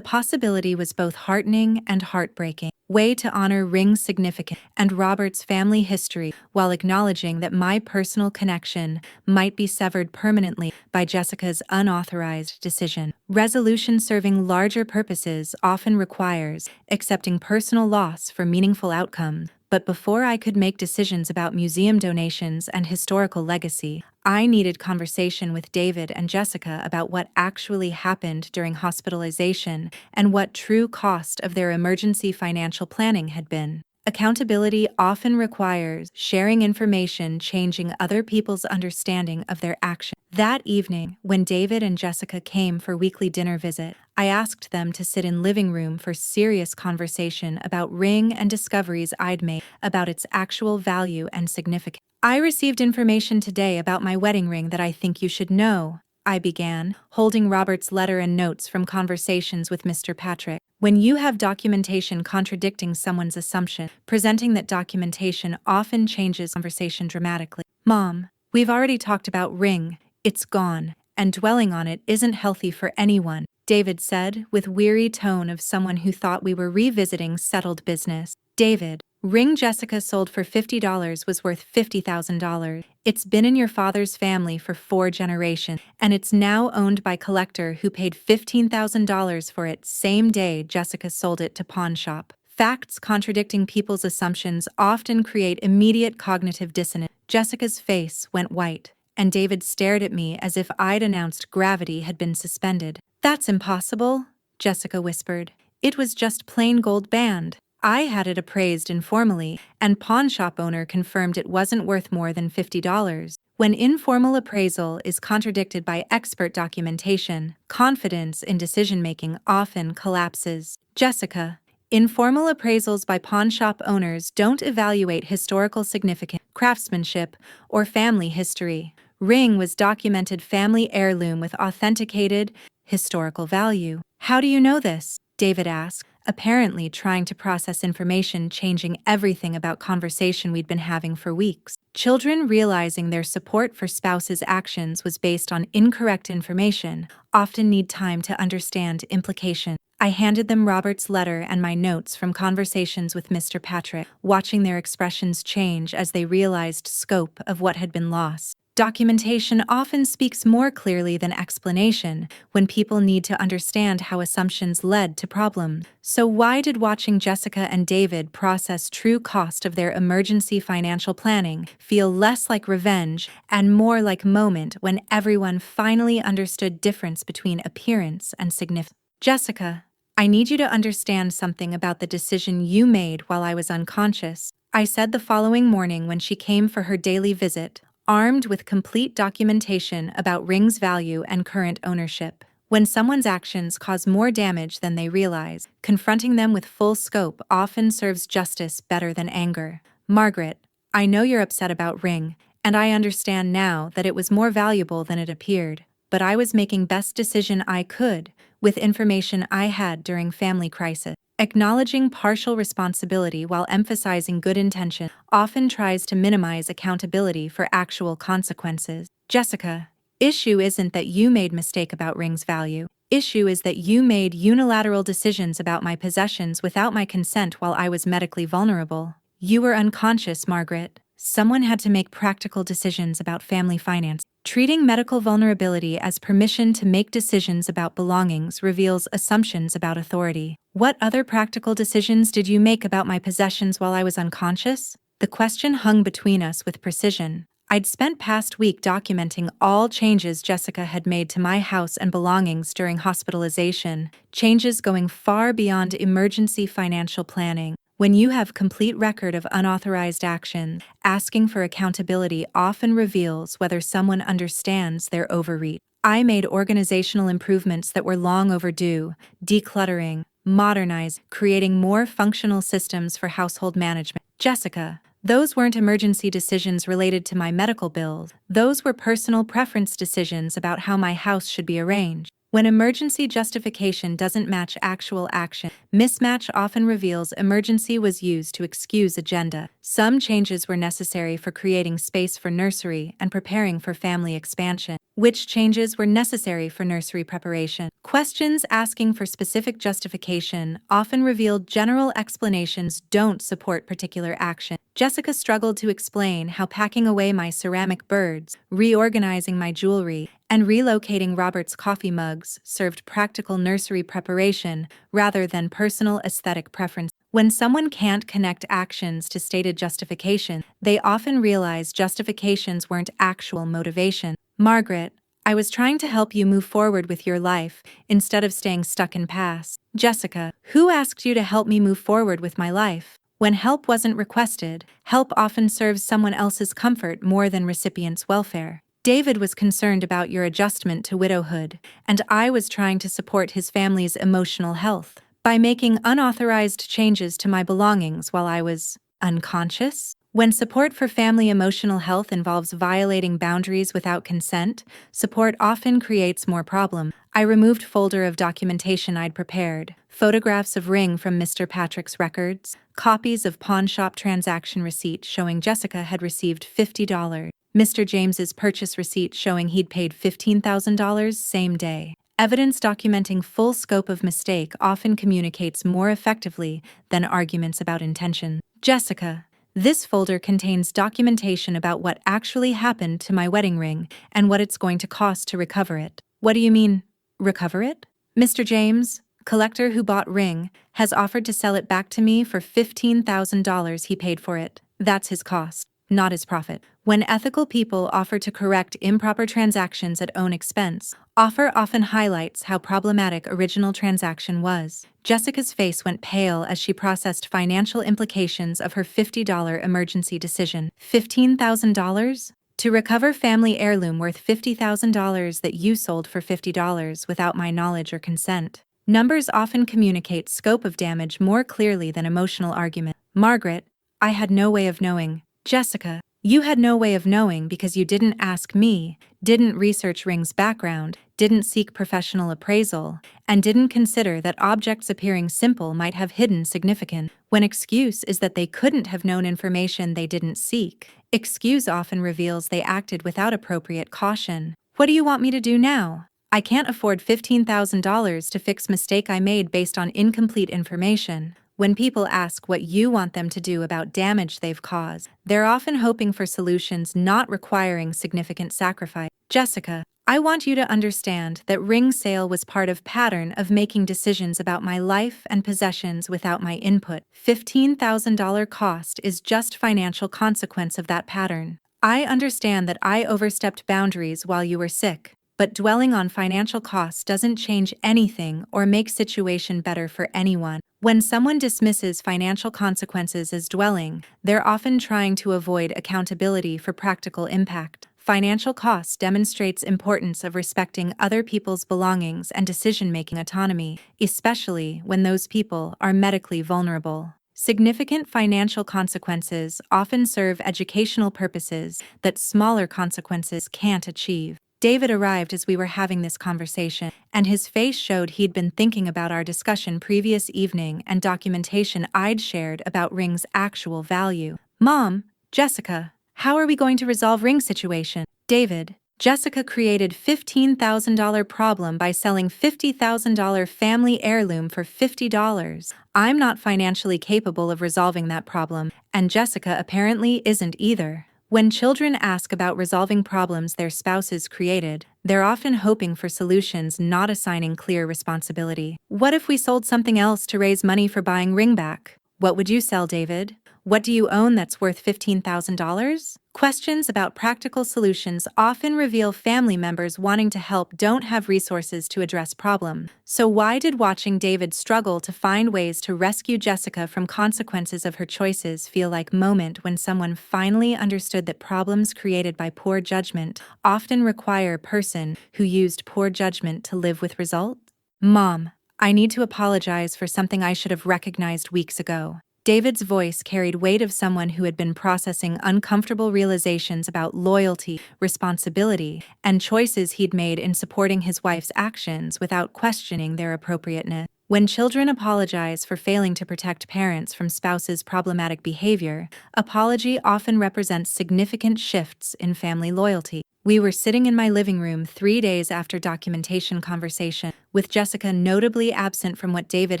possibility was both heartening and heartbreaking. Way to honor ring's significance and Robert's family history while acknowledging that my personal connection might be severed permanently by Jessica's unauthorized decision. Resolution serving larger purposes often requires accepting personal loss for meaningful outcomes. But before I could make decisions about museum donations and historical legacy, I needed conversation with David and Jessica about what actually happened during hospitalization and what true cost of their emergency financial planning had been. Accountability often requires sharing information, changing other people's understanding of their actions. That evening, when David and Jessica came for weekly dinner visit, I asked them to sit in living room for serious conversation about ring and discoveries I'd made about its actual value and significance. I received information today about my wedding ring that I think you should know, I began, holding Robert's letter and notes from conversations with Mr. Patrick. When you have documentation contradicting someone's assumption, presenting that documentation often changes conversation dramatically. Mom, we've already talked about ring. It's gone, and dwelling on it isn't healthy for anyone, David said, with weary tone of someone who thought we were revisiting settled business. David, ring Jessica sold for $50 was worth $50,000. It's been in your father's family for 4 generations, and it's now owned by a collector who paid $15,000 for it same day Jessica sold it to pawn shop. Facts contradicting people's assumptions often create immediate cognitive dissonance. Jessica's face went white, and David stared at me as if I'd announced gravity had been suspended. That's impossible, Jessica whispered. It was just plain gold band. I had it appraised informally, and pawn shop owner confirmed it wasn't worth more than $50. When informal appraisal is contradicted by expert documentation, confidence in decision-making often collapses. Jessica, informal appraisals by pawn shop owners don't evaluate historical significance, craftsmanship, or family history. Ring was documented family heirloom with authenticated historical value. How do you know this? David asked, apparently trying to process information changing everything about conversation we'd been having for weeks. Children realizing their support for spouses' actions was based on incorrect information often need time to understand implications. I handed them Robert's letter and my notes from conversations with Mr. Patrick, watching their expressions change as they realized scope of what had been lost. Documentation often speaks more clearly than explanation when people need to understand how assumptions led to problems. So why did watching Jessica and David process true cost of their emergency financial planning feel less like revenge and more like moment when everyone finally understood difference between appearance and significance? Jessica, I need you to understand something about the decision you made while I was unconscious, I said the following morning when she came for her daily visit, armed with complete documentation about ring's value and current ownership. When someone's actions cause more damage than they realize, confronting them with full scope often serves justice better than anger. Margaret, I know you're upset about ring, and I understand now that it was more valuable than it appeared, but I was making best decision I could with information I had during family crisis. Acknowledging partial responsibility while emphasizing good intention often tries to minimize accountability for actual consequences. Jessica, issue isn't that you made mistake about ring's value. Issue is that you made unilateral decisions about my possessions without my consent while I was medically vulnerable. You were unconscious, Margaret. Someone had to make practical decisions about family finance. Treating medical vulnerability as permission to make decisions about belongings reveals assumptions about authority. What other practical decisions did you make about my possessions while I was unconscious? The question hung between us with precision. I'd spent past week documenting all changes Jessica had made to my house and belongings during hospitalization, changes going far beyond emergency financial planning. When you have complete record of unauthorized action, asking for accountability often reveals whether someone understands their overreach. I made organizational improvements that were long overdue, decluttering, modernizing, creating more functional systems for household management. Jessica, Those weren't emergency decisions related to my medical bills. Those were personal preference decisions about how my house should be arranged. When emergency justification doesn't match actual action, mismatch often reveals emergency was used to excuse agenda. Some changes were necessary for creating space for nursery and preparing for family expansion. Which changes were necessary for nursery preparation? Questions asking for specific justification often revealed general explanations don't support particular action. Jessica struggled to explain how packing away my ceramic birds, reorganizing my jewelry, and relocating Robert's coffee mugs served practical nursery preparation rather than personal aesthetic preference. When someone can't connect actions to stated justification, they often realize justifications weren't actual motivation. Margaret, I was trying to help you move forward with your life instead of staying stuck in past. Jessica, who asked you to help me move forward with my life? When help wasn't requested, help often serves someone else's comfort more than recipient's welfare. David was concerned about your adjustment to widowhood, and I was trying to support his family's emotional health by making unauthorized changes to my belongings while I was unconscious. When support for family emotional health involves violating boundaries without consent, support often creates more problem. I removed folder of documentation I'd prepared, photographs of ring from Mr. Patrick's records, copies of pawn shop transaction receipt showing Jessica had received $50, Mr. James's purchase receipt showing he'd paid $15,000 same day. Evidence documenting full scope of mistake often communicates more effectively than arguments about intention. Jessica, this folder contains documentation about what actually happened to my wedding ring and what it's going to cost to recover it. What do you mean, recover it? Mr. James, collector who bought ring, has offered to sell it back to me for $15,000 he paid for it. That's his cost, not his profit. When ethical people offer to correct improper transactions at own expense, offer often highlights how problematic original transaction was. Jessica's face went pale as she processed financial implications of her $50 emergency decision. $15,000? To recover family heirloom worth $50,000 that you sold for $50 without my knowledge or consent. Numbers often communicate scope of damage more clearly than emotional argument. Margaret, I had no way of knowing. Jessica, you had no way of knowing because you didn't ask me, didn't research Ring's background, didn't seek professional appraisal, and didn't consider that objects appearing simple might have hidden significance. When excuse is that they couldn't have known information they didn't seek, excuse often reveals they acted without appropriate caution. What do you want me to do now? I can't afford $15,000 to fix mistake I made based on incomplete information. When people ask what you want them to do about damage they've caused, they're often hoping for solutions not requiring significant sacrifice. Jessica, I want you to understand that ring sale was part of pattern of making decisions about my life and possessions without my input. $15,000 cost is just financial consequence of that pattern. I understand that I overstepped boundaries while you were sick, but dwelling on financial costs doesn't change anything or make situation better for anyone. When someone dismisses financial consequences as dwelling, they're often trying to avoid accountability for practical impact. Financial costs demonstrates importance of respecting other people's belongings and decision-making autonomy, especially when those people are medically vulnerable. Significant financial consequences often serve educational purposes that smaller consequences can't achieve. David arrived as we were having this conversation, and his face showed he'd been thinking about our discussion previous evening and documentation I'd shared about Ring's actual value. Mom, Jessica, how are we going to resolve Ring situation? David, Jessica created $15,000 problem by selling $50,000 family heirloom for $50. I'm not financially capable of resolving that problem, and Jessica apparently isn't either. When children ask about resolving problems their spouses created, they're often hoping for solutions, not assigning clear responsibility. What if we sold something else to raise money for buying Ring back? What would you sell, David? What do you own that's worth $15,000? Questions about practical solutions often reveal family members wanting to help don't have resources to address problems. So why did watching David struggle to find ways to rescue Jessica from consequences of her choices feel like moment when someone finally understood that problems created by poor judgment often require a person who used poor judgment to live with results? Mom, I need to apologize for something I should have recognized weeks ago. David's voice carried weight of someone who had been processing uncomfortable realizations about loyalty, responsibility, and choices he'd made in supporting his wife's actions without questioning their appropriateness. When children apologize for failing to protect parents from spouses' problematic behavior, apology often represents significant shifts in family loyalty. We were sitting in my living room 3 days after documentation conversation, with Jessica notably absent from what David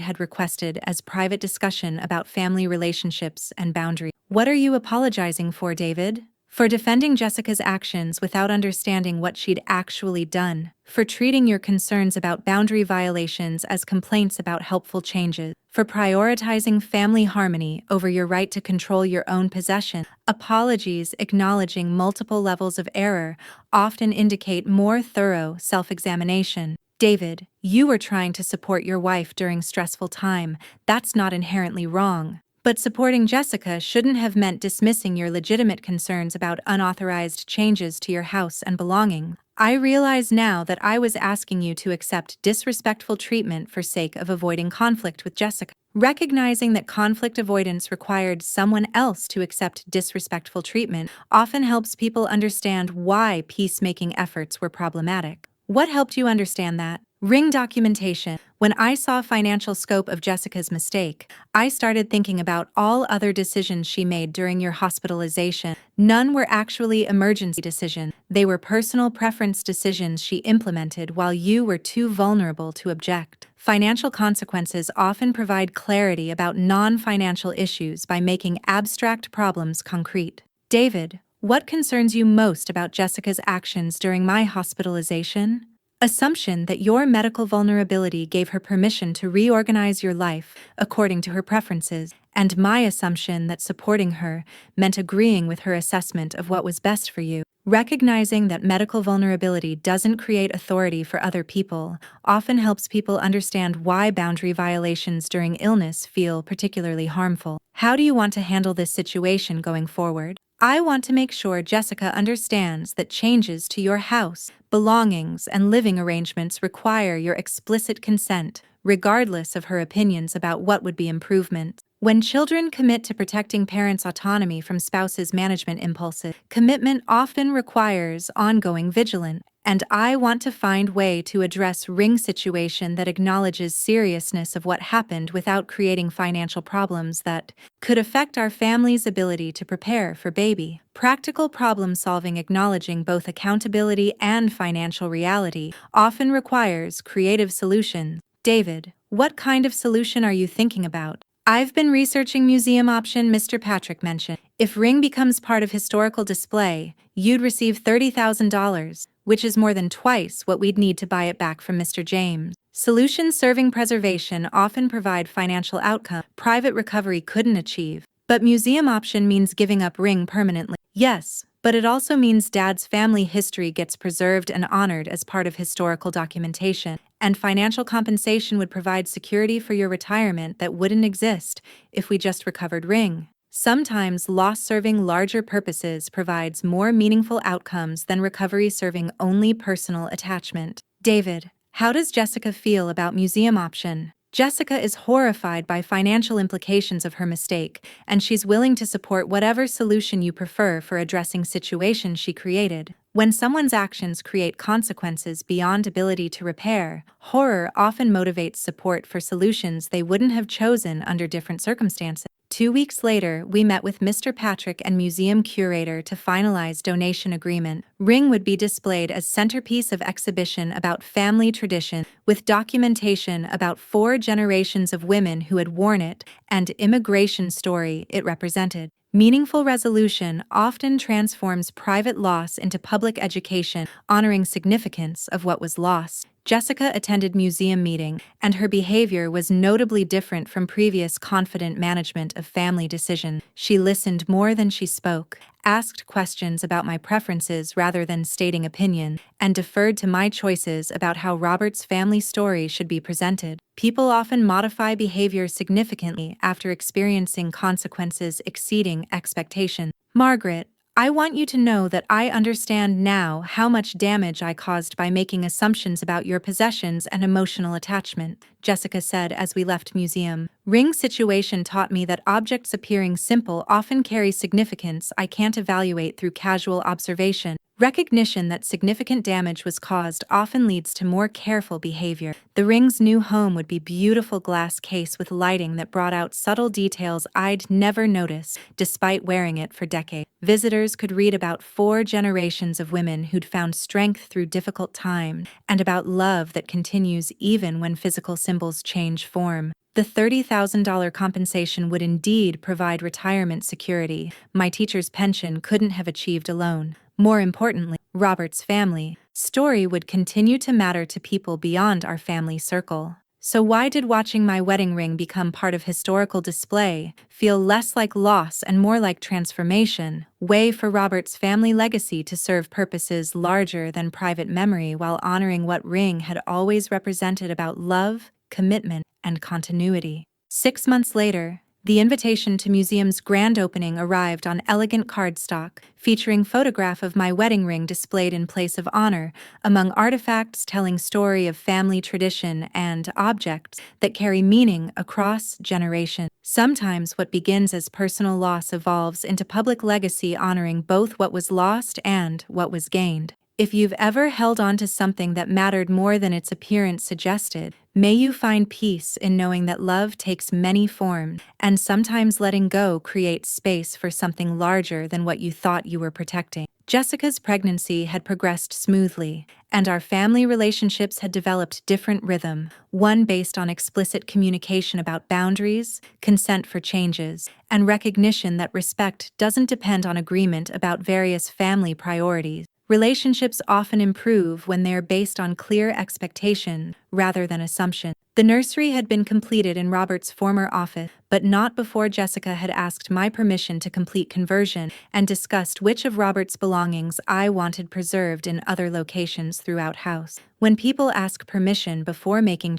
had requested as private discussion about family relationships and boundaries. What are you apologizing for, David? For defending Jessica's actions without understanding what she'd actually done. For treating your concerns about boundary violations as complaints about helpful changes. For prioritizing family harmony over your right to control your own possession. Apologies acknowledging multiple levels of error often indicate more thorough self-examination. David, you were trying to support your wife during stressful time. That's not inherently wrong. But supporting Jessica shouldn't have meant dismissing your legitimate concerns about unauthorized changes to your house and belongings. I realize now that I was asking you to accept disrespectful treatment for sake of avoiding conflict with Jessica. Recognizing that conflict avoidance required someone else to accept disrespectful treatment often helps people understand why peacemaking efforts were problematic. What helped you understand that? Ring documentation. When I saw financial scope of Jessica's mistake, I started thinking about all other decisions she made during your hospitalization. None were actually emergency decisions. They were personal preference decisions she implemented while you were too vulnerable to object. Financial consequences often provide clarity about non-financial issues by making abstract problems concrete. David, what concerns you most about Jessica's actions during my hospitalization? Assumption that your medical vulnerability gave her permission to reorganize your life according to her preferences, and my assumption that supporting her meant agreeing with her assessment of what was best for you. Recognizing that medical vulnerability doesn't create authority for other people often helps people understand why boundary violations during illness feel particularly harmful. How do you want to handle this situation going forward? I want to make sure Jessica understands that changes to your house, belongings, and living arrangements require your explicit consent, regardless of her opinions about what would be improvements. When children commit to protecting parents' autonomy from spouses' management impulses, commitment often requires ongoing vigilance. And I want to find a way to address ring situation that acknowledges seriousness of what happened without creating financial problems that could affect our family's ability to prepare for baby. Practical problem solving acknowledging both accountability and financial reality often requires creative solutions. David, what kind of solution are you thinking about? I've been researching museum option Mr. Patrick mentioned. If ring becomes part of historical display, you'd receive $30,000, which is more than twice what we'd need to buy it back from Mr. James. Solutions serving preservation often provide financial outcome private recovery couldn't achieve. But museum option means giving up ring permanently. Yes, but it also means Dad's family history gets preserved and honored as part of historical documentation, and financial compensation would provide security for your retirement that wouldn't exist if we just recovered ring. Sometimes loss serving larger purposes provides more meaningful outcomes than recovery serving only personal attachment. David, how does Jessica feel about museum option? Jessica is horrified by financial implications of her mistake, and she's willing to support whatever solution you prefer for addressing situations she created. When someone's actions create consequences beyond ability to repair, horror often motivates support for solutions they wouldn't have chosen under different circumstances. 2 weeks later, we met with Mr. Patrick and museum curator to finalize donation agreement. Ring would be displayed as centerpiece of exhibition about family tradition, with documentation about 4 generations of women who had worn it and immigration story it represented. Meaningful resolution often transforms private loss into public education, honoring significance of what was lost. Jessica attended museum meeting, and her behavior was notably different from previous confident management of family decision. She listened more than she spoke, asked questions about my preferences rather than stating opinion, and deferred to my choices about how Robert's family story should be presented. People often modify behavior significantly after experiencing consequences exceeding expectation. Margaret, I want you to know that I understand now how much damage I caused by making assumptions about your possessions and emotional attachment. Jessica said as we left museum. Ring situation taught me that objects appearing simple often carry significance I can't evaluate through casual observation. Recognition that significant damage was caused often leads to more careful behavior. The ring's new home would be beautiful glass case with lighting that brought out subtle details I'd never noticed, despite wearing it for decades. Visitors could read about 4 generations of women who'd found strength through difficult times, and about love that continues even when physical symbols change form. The $30,000 compensation would indeed provide retirement security my teacher's pension couldn't have achieved alone. More importantly, Robert's family story would continue to matter to people beyond our family circle. So why did watching my wedding ring become part of historical display feel less like loss and more like transformation? Way for Robert's family legacy to serve purposes larger than private memory while honoring what ring had always represented about love, commitment, and continuity. 6 months later, the invitation to museum's grand opening arrived on elegant cardstock, featuring photograph of my wedding ring displayed in place of honor, among artifacts telling story of family tradition and objects that carry meaning across generations. Sometimes what begins as personal loss evolves into public legacy honoring both what was lost and what was gained. If you've ever held on to something that mattered more than its appearance suggested, may you find peace in knowing that love takes many forms, and sometimes letting go creates space for something larger than what you thought you were protecting. Jessica's pregnancy had progressed smoothly, and our family relationships had developed different rhythm, one based on explicit communication about boundaries, consent for changes, and recognition that respect doesn't depend on agreement about various family priorities. Relationships often improve when they are based on clear expectation rather than assumption. The nursery had been completed in Robert's former office, but not before Jessica had asked my permission to complete conversion and discussed which of Robert's belongings I wanted preserved in other locations throughout house. When people ask permission before making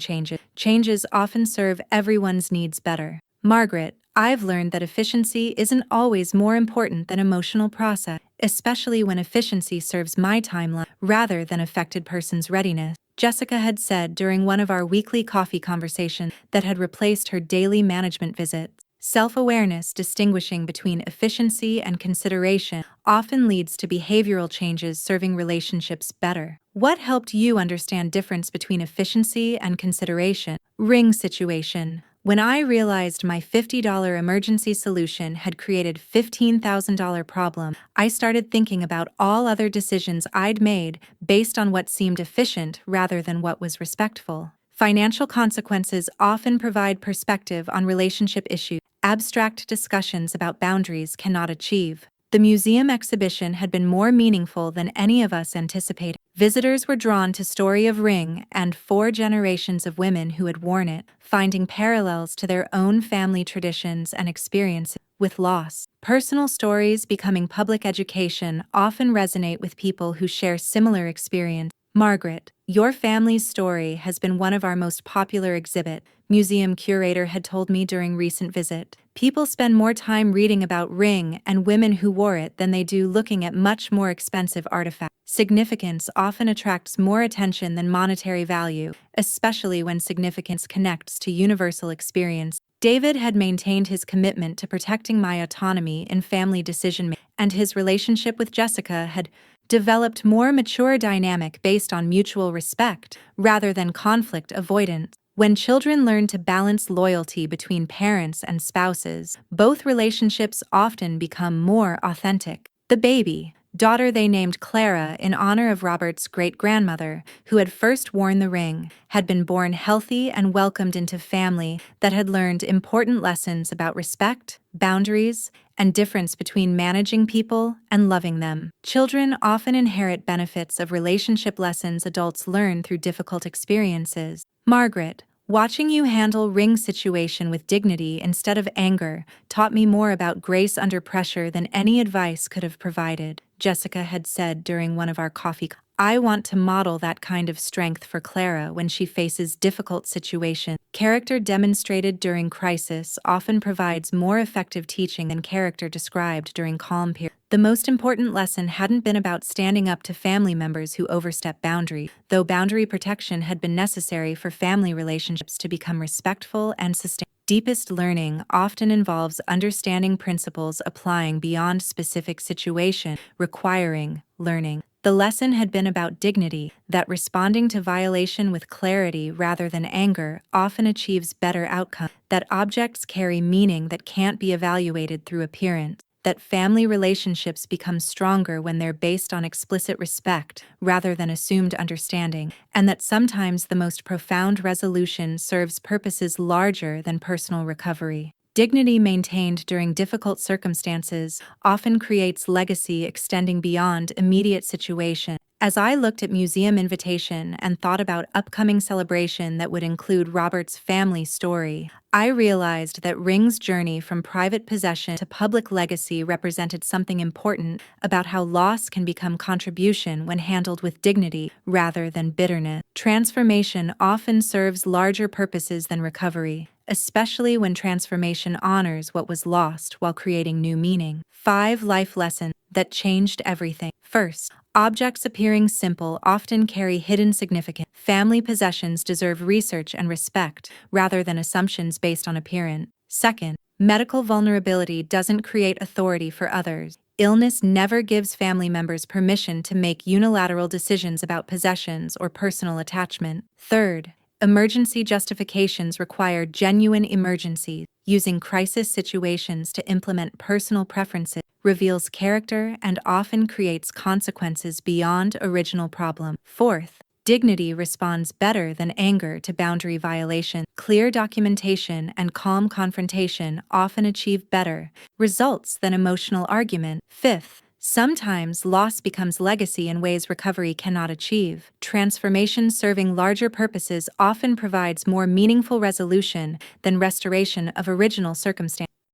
changes often serve everyone's needs better. Margaret, I've learned that efficiency isn't always more important than emotional process, especially when efficiency serves my timeline rather than affected person's readiness. Jessica had said during one of our weekly coffee conversations that had replaced her daily management visits. Self-awareness distinguishing between efficiency and consideration often leads to behavioral changes serving relationships better. What helped you understand difference between efficiency and consideration? Ring situation. When I realized my $50 emergency solution had created $15,000 problem, I started thinking about all other decisions I'd made based on what seemed efficient rather than what was respectful. Financial consequences often provide perspective on relationship issues abstract discussions about boundaries cannot achieve. The museum exhibition had been more meaningful than any of us anticipated. Visitors were drawn to story of ring and 4 generations of women who had worn it, finding parallels to their own family traditions and experiences with loss. Personal stories becoming public education often resonate with people who share similar experience. Margaret, your family's story has been one of our most popular exhibit, museum curator had told me during recent visit. People spend more time reading about ring and women who wore it than they do looking at much more expensive artifacts. Significance often attracts more attention than monetary value, especially when significance connects to universal experience. David had maintained his commitment to protecting my autonomy in family decision-making, and his relationship with Jessica had developed more mature dynamic based on mutual respect rather than conflict avoidance. When children learn to balance loyalty between parents and spouses, both relationships often become more authentic. The baby, daughter they named Clara in honor of Robert's great-grandmother, who had first worn the ring, had been born healthy and welcomed into family that had learned important lessons about respect, boundaries, and difference between managing people and loving them. Children often inherit benefits of relationship lessons adults learn through difficult experiences. Margaret, watching you handle ring situation with dignity instead of anger taught me more about grace under pressure than any advice could have provided, Jessica had said during one of our coffee. I want to model that kind of strength for Clara when she faces difficult situations. Character demonstrated during crisis often provides more effective teaching than character described during calm periods. The most important lesson hadn't been about standing up to family members who overstep boundaries, though boundary protection had been necessary for family relationships to become respectful and sustainable. Deepest learning often involves understanding principles applying beyond specific situations, requiring learning. The lesson had been about dignity, that responding to violation with clarity rather than anger often achieves better outcomes, that objects carry meaning that can't be evaluated through appearance, that family relationships become stronger when they're based on explicit respect rather than assumed understanding, and that sometimes the most profound resolution serves purposes larger than personal recovery. Dignity maintained during difficult circumstances often creates legacy extending beyond immediate situation. As I looked at museum invitation and thought about upcoming celebration that would include Robert's family story, I realized that Ring's journey from private possession to public legacy represented something important about how loss can become contribution when handled with dignity rather than bitterness. Transformation often serves larger purposes than recovery, especially when transformation honors what was lost while creating new meaning. 5 life lessons that changed everything. First, objects appearing simple often carry hidden significance. Family possessions deserve research and respect, rather than assumptions based on appearance. Second, medical vulnerability doesn't create authority for others. Illness never gives family members permission to make unilateral decisions about possessions or personal attachment. Third, emergency justifications require genuine emergencies. Using crisis situations to implement personal preferences reveals character and often creates consequences beyond original problem. Fourth, dignity responds better than anger to boundary violation. Clear documentation and calm confrontation often achieve better results than emotional argument. Fifth, sometimes loss becomes legacy in ways recovery cannot achieve. Transformation serving larger purposes often provides more meaningful resolution than restoration of original circumstance.